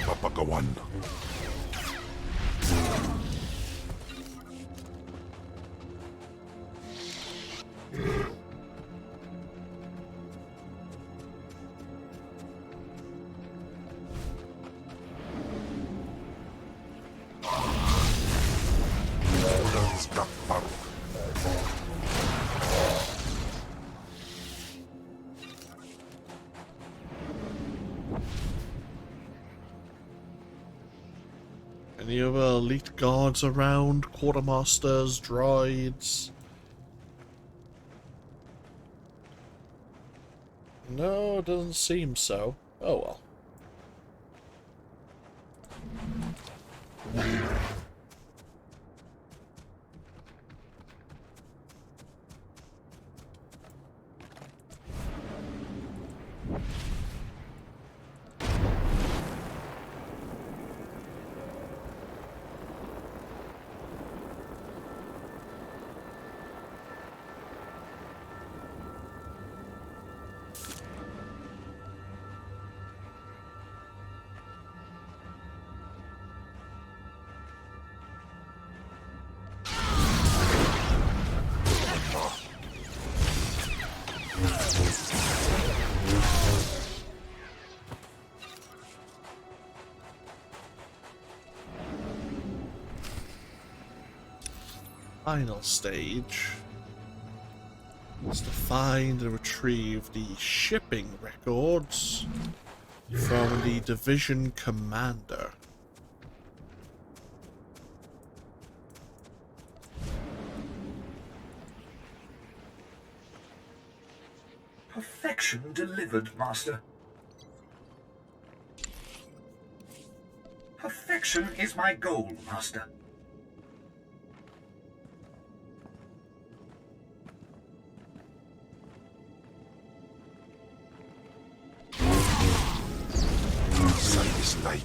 Papagawan. Any other elite guards around? Quartermasters, droids? No, doesn't seem so. Oh well. Final stage is to find and retrieve the shipping records from the division commander. Perfection delivered, Master. Perfection is my goal, Master. Sight is like.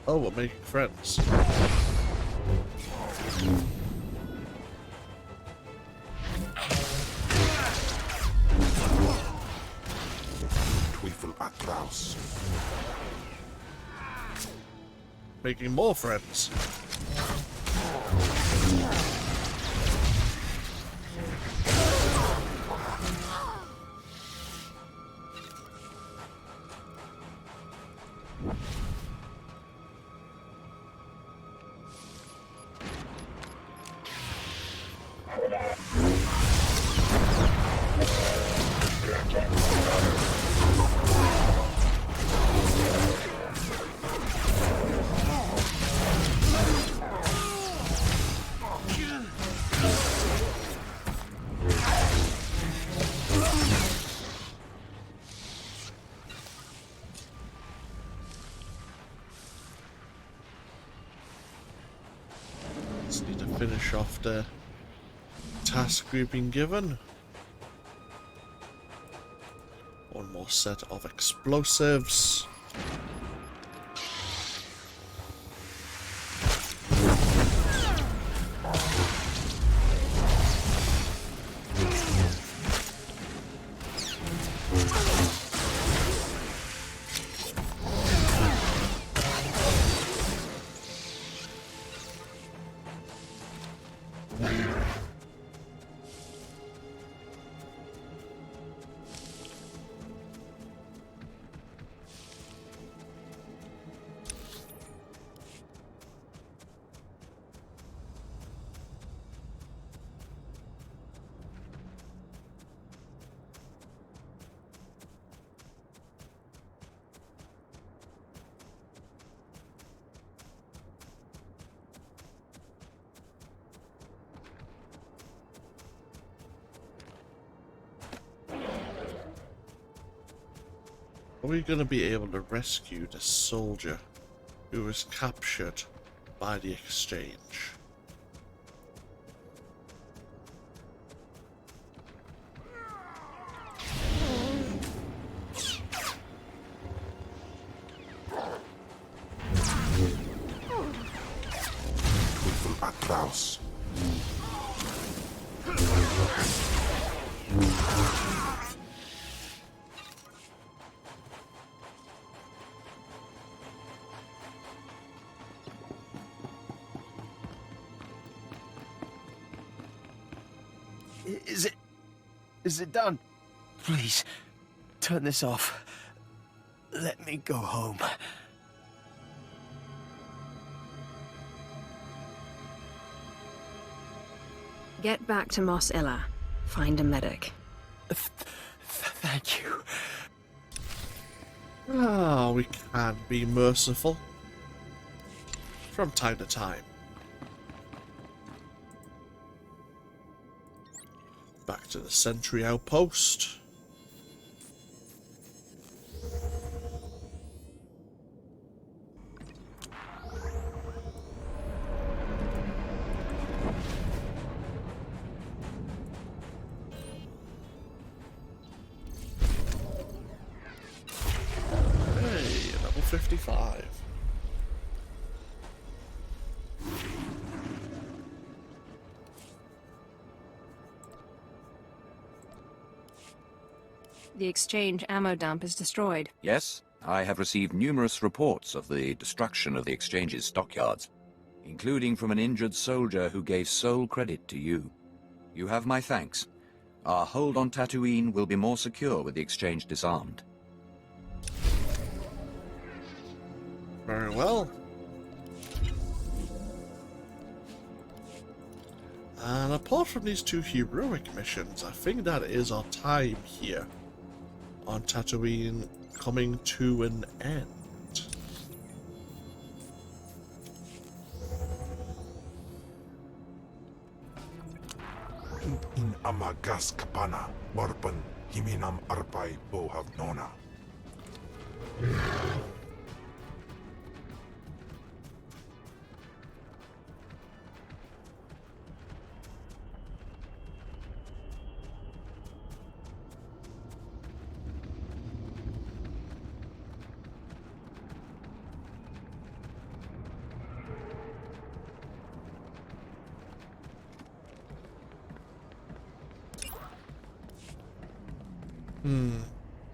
Oh, we're making friends. Twyfl Atraus. Making more friends. Just need to finish off the task we've been given. One more set of explosives. Are we going to be able to rescue the soldier who was captured by the exchange? Atlaus. Is it done? Please, turn this off. Let me go home. Get back to Mos Illa. Find a medic. Thank you. Ah, we can be merciful. From time to time. Back to the sentry outpost. Hey, level 55. The exchange ammo dump is destroyed. Yes, I have received numerous reports of the destruction of the exchange's stockyards, including from an injured soldier who gave sole credit to you. You have my thanks. Our hold on Tatooine will be more secure with the exchange disarmed. Very well. And apart from these two heroic missions, I think that is our time here on Tatooine coming to an end. In Amagas Kapana, Warpan, Himinam Arpai Bohav Nona.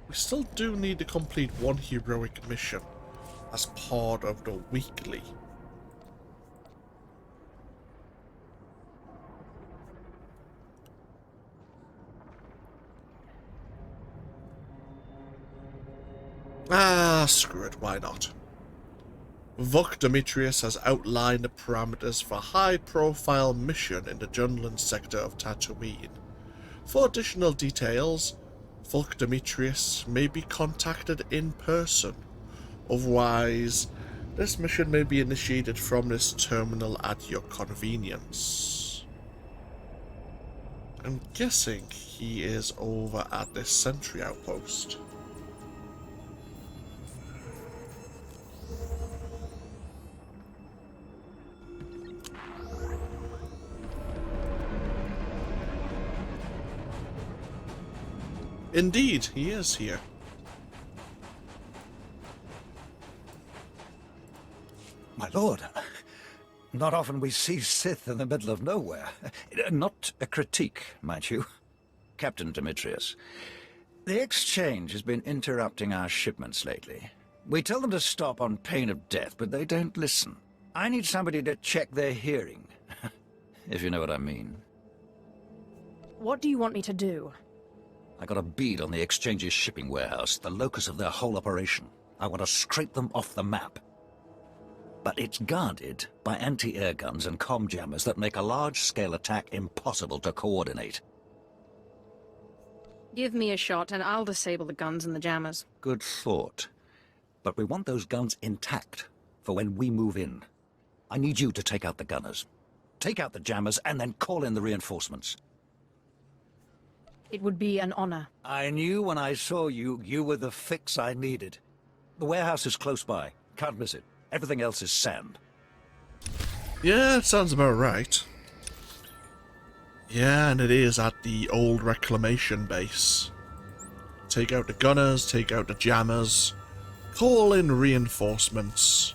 We still do need to complete one heroic mission as part of the weekly. Ah, screw it, why not? Vuk Demetrius has outlined the parameters for a high-profile mission in the Junlan sector of Tatooine. For additional details, Vuk Demetrius may be contacted in person. Otherwise, this mission may be initiated from this terminal at your convenience. I'm guessing he is over at this sentry outpost. Indeed, he is here. My lord, not often we see Sith in the middle of nowhere. Not a critique, mind you. Captain Demetrius, the exchange has been interrupting our shipments lately. We tell them to stop on pain of death, but they don't listen. I need somebody to check their hearing. if you know what I mean. What do you want me to do? I got a bead on the Exchange's shipping warehouse, the locus of their whole operation. I want to scrape them off the map. But it's guarded by anti-air guns and comm jammers that make a large-scale attack impossible to coordinate. Give me a shot and I'll disable the guns and the jammers. Good thought. But we want those guns intact for when we move in. I need you to take out the gunners. Take out the jammers and then call in the reinforcements. It would be an honor. I knew when I saw you, you were the fix I needed. The warehouse is close by. Can't miss it. Everything else is sand. Yeah, it sounds about right. Yeah, and it is at the old reclamation base. Take out the gunners, take out the jammers, call in reinforcements.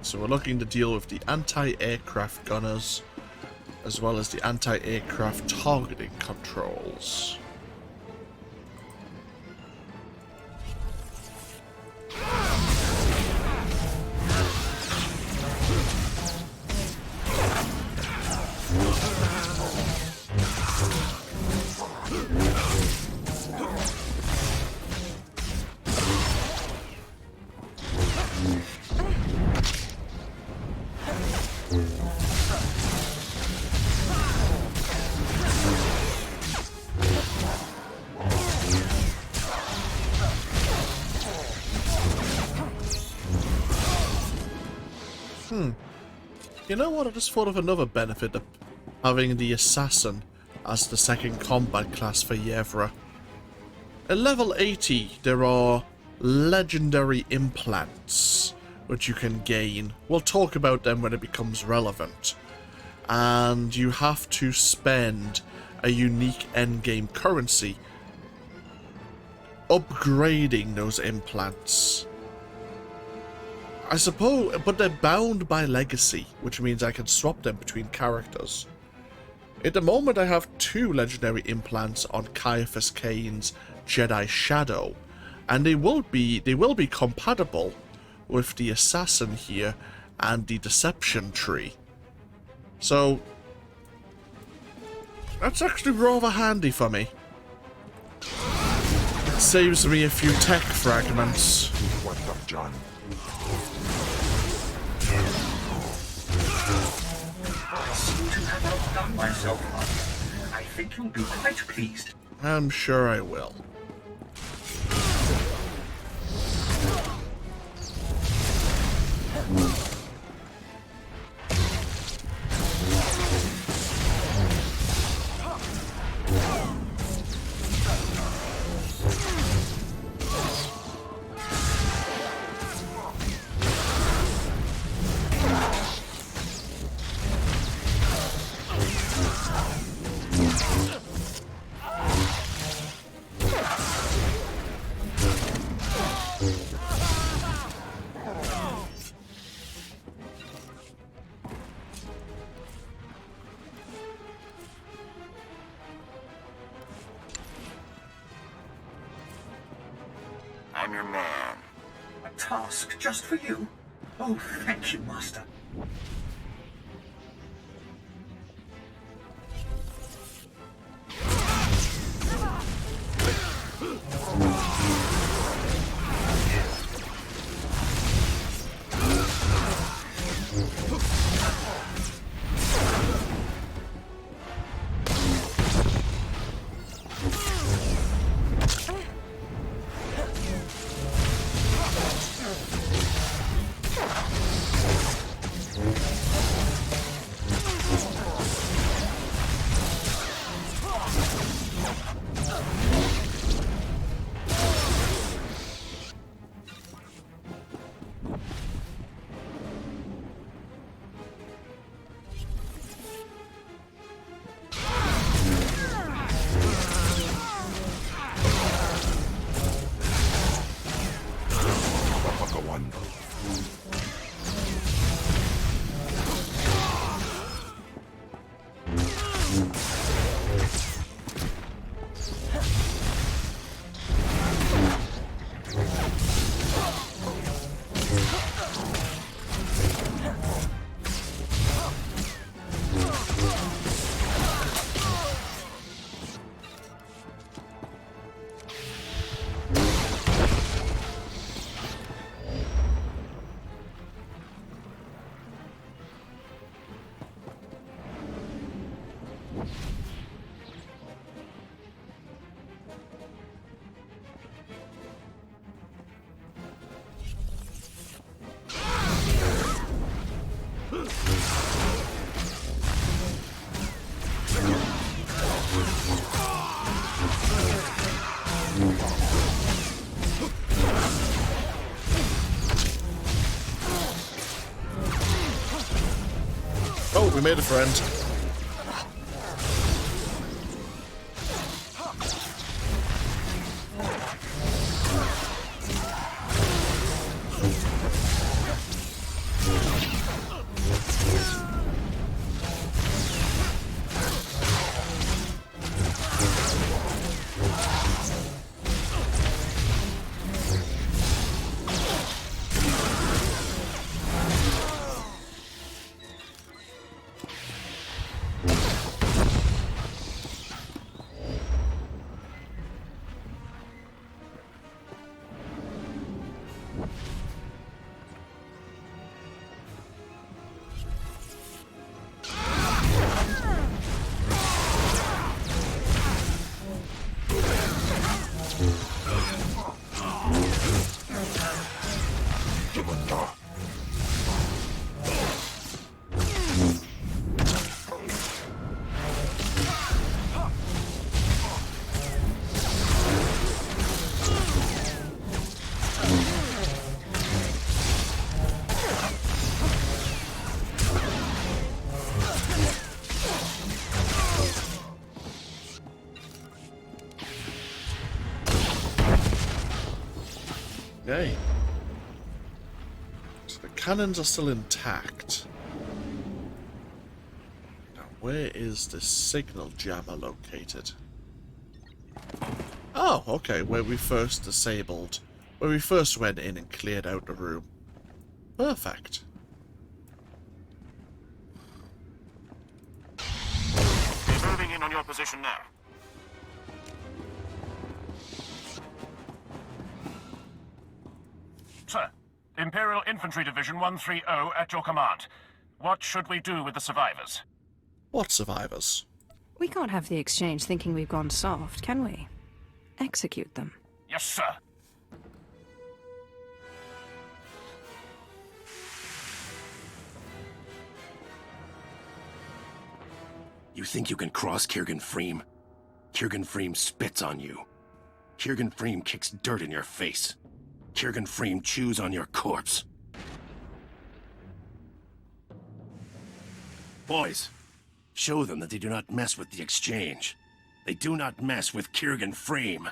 So we're looking to deal with the anti-aircraft gunners, as well as the anti-aircraft targeting controls. You know what, I just thought of another benefit of having the Assassin as the second combat class for Yevrà. At level 80, there are legendary implants which you can gain. We'll talk about them when it becomes relevant. And you have to spend a unique endgame currency upgrading those implants. I suppose, but they're bound by legacy, which means I can swap them between characters. At the moment I have 2 legendary implants on Caiaphas Kane's Jedi Shadow, and they will be compatible with the Assassin here and the Deception Tree. So that's actually rather handy for me. It saves me a few tech fragments. What of John? I seem to have outdone myself. I think you'll be quite pleased. I'm sure I will. I'm your man. A task just for you? Oh, thank you, Master. Oh, we made a friend. Okay. So the cannons are still intact. Now, where is the signal jammer located? Oh, okay, where we first disabled. Where we first went in and cleared out the room. Perfect. Moving in on your position now. Sir, Imperial Infantry Division 130 at your command. What should we do with the survivors? What survivors? We can't have the exchange thinking we've gone soft, can we? Execute them. Yes, sir. You think you can cross Kirgan Freem? Kirgan Freem spits on you. Kirgan Freem kicks dirt in your face. Kirgan Freem chews on your corpse. Boys, show them that they do not mess with the exchange. They do not mess with Kirgan Freem.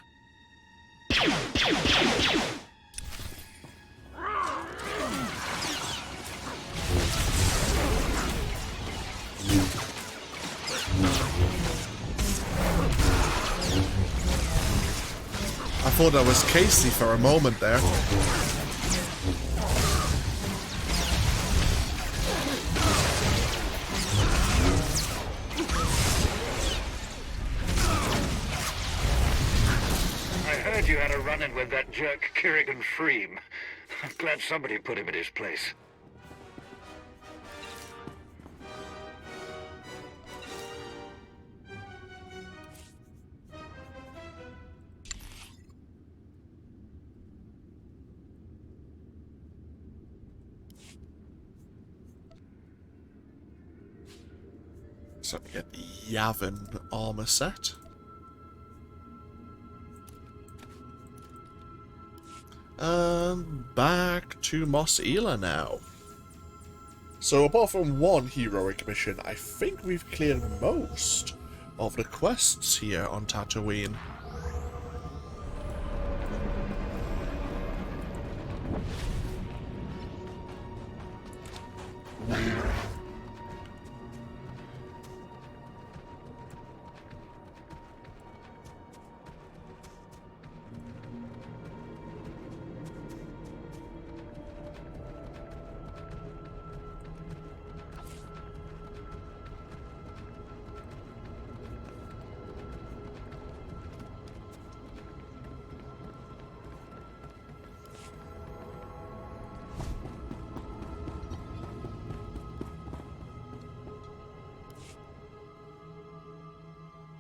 I thought that was Casey for a moment there. I heard you had a run-in with that jerk Kirgan Freem. I'm glad somebody put him in his place. So we get the Yavin armor set. And back to Mos Ela now. So apart from one heroic mission, I think we've cleared most of the quests here on Tatooine.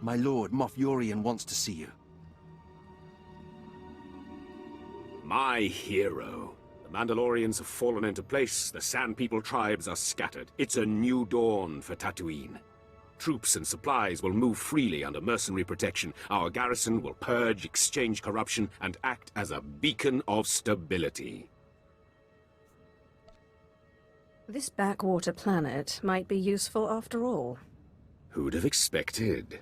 My lord, Moff Yorian wants to see you. My hero. The Mandalorians have fallen into place, the Sand People tribes are scattered. It's a new dawn for Tatooine. Troops and supplies will move freely under mercenary protection. Our garrison will purge, exchange corruption, and act as a beacon of stability. This backwater planet might be useful after all. Who'd have expected?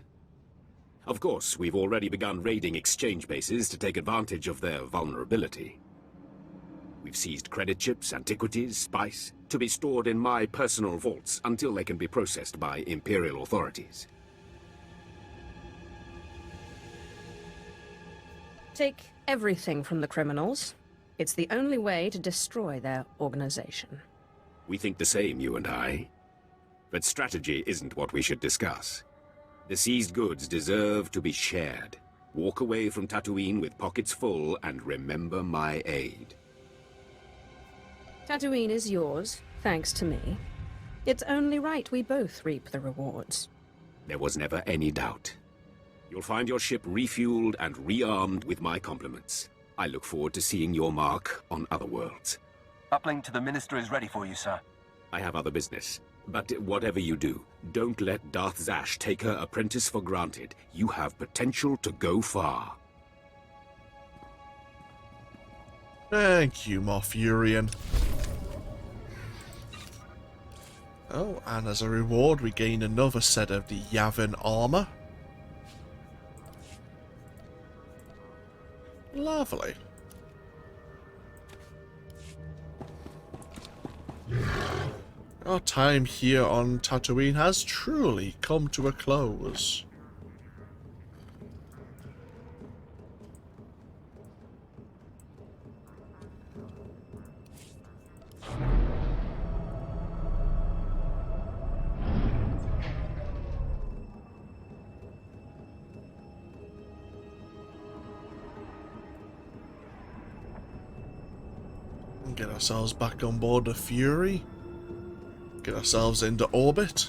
Of course, we've already begun raiding exchange bases to take advantage of their vulnerability. We've seized credit chips, antiquities, spice, to be stored in my personal vaults until they can be processed by Imperial authorities. Take everything from the criminals. It's the only way to destroy their organization. We think the same, you and I. But strategy isn't what we should discuss. The seized goods deserve to be shared. Walk away from Tatooine with pockets full and remember my aid. Tatooine is yours, thanks to me. It's only right we both reap the rewards. There was never any doubt. You'll find your ship refueled and rearmed with my compliments. I look forward to seeing your mark on other worlds. Uplink to the Minister is ready for you, sir. I have other business. But whatever you do, don't let Darth Zash take her apprentice for granted. You have potential to go far. Thank you, Morphurian. Oh, and as a reward, we gain another set of the Yavin armor. Lovely. Our time here on Tatooine has truly come to a close. Get ourselves back on board the Fury. Get ourselves into orbit.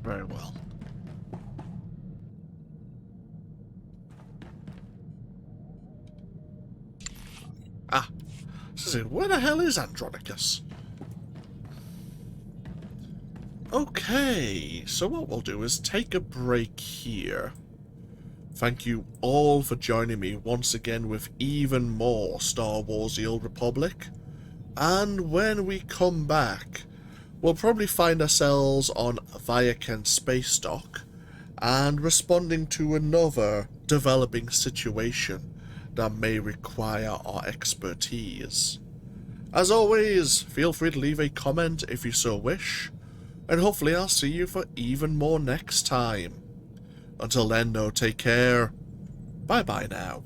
Very well. Ah, so where the hell is Andronicus? Okay, so what we'll do is take a break here. Thank you all for joining me once again with even more Star Wars: The Old Republic. And when we come back, we'll probably find ourselves on Viaken Space Dock and responding to another developing situation that may require our expertise. As always, feel free to leave a comment if you so wish, and hopefully I'll see you for even more next time. Until then, though, take care. Bye-bye now.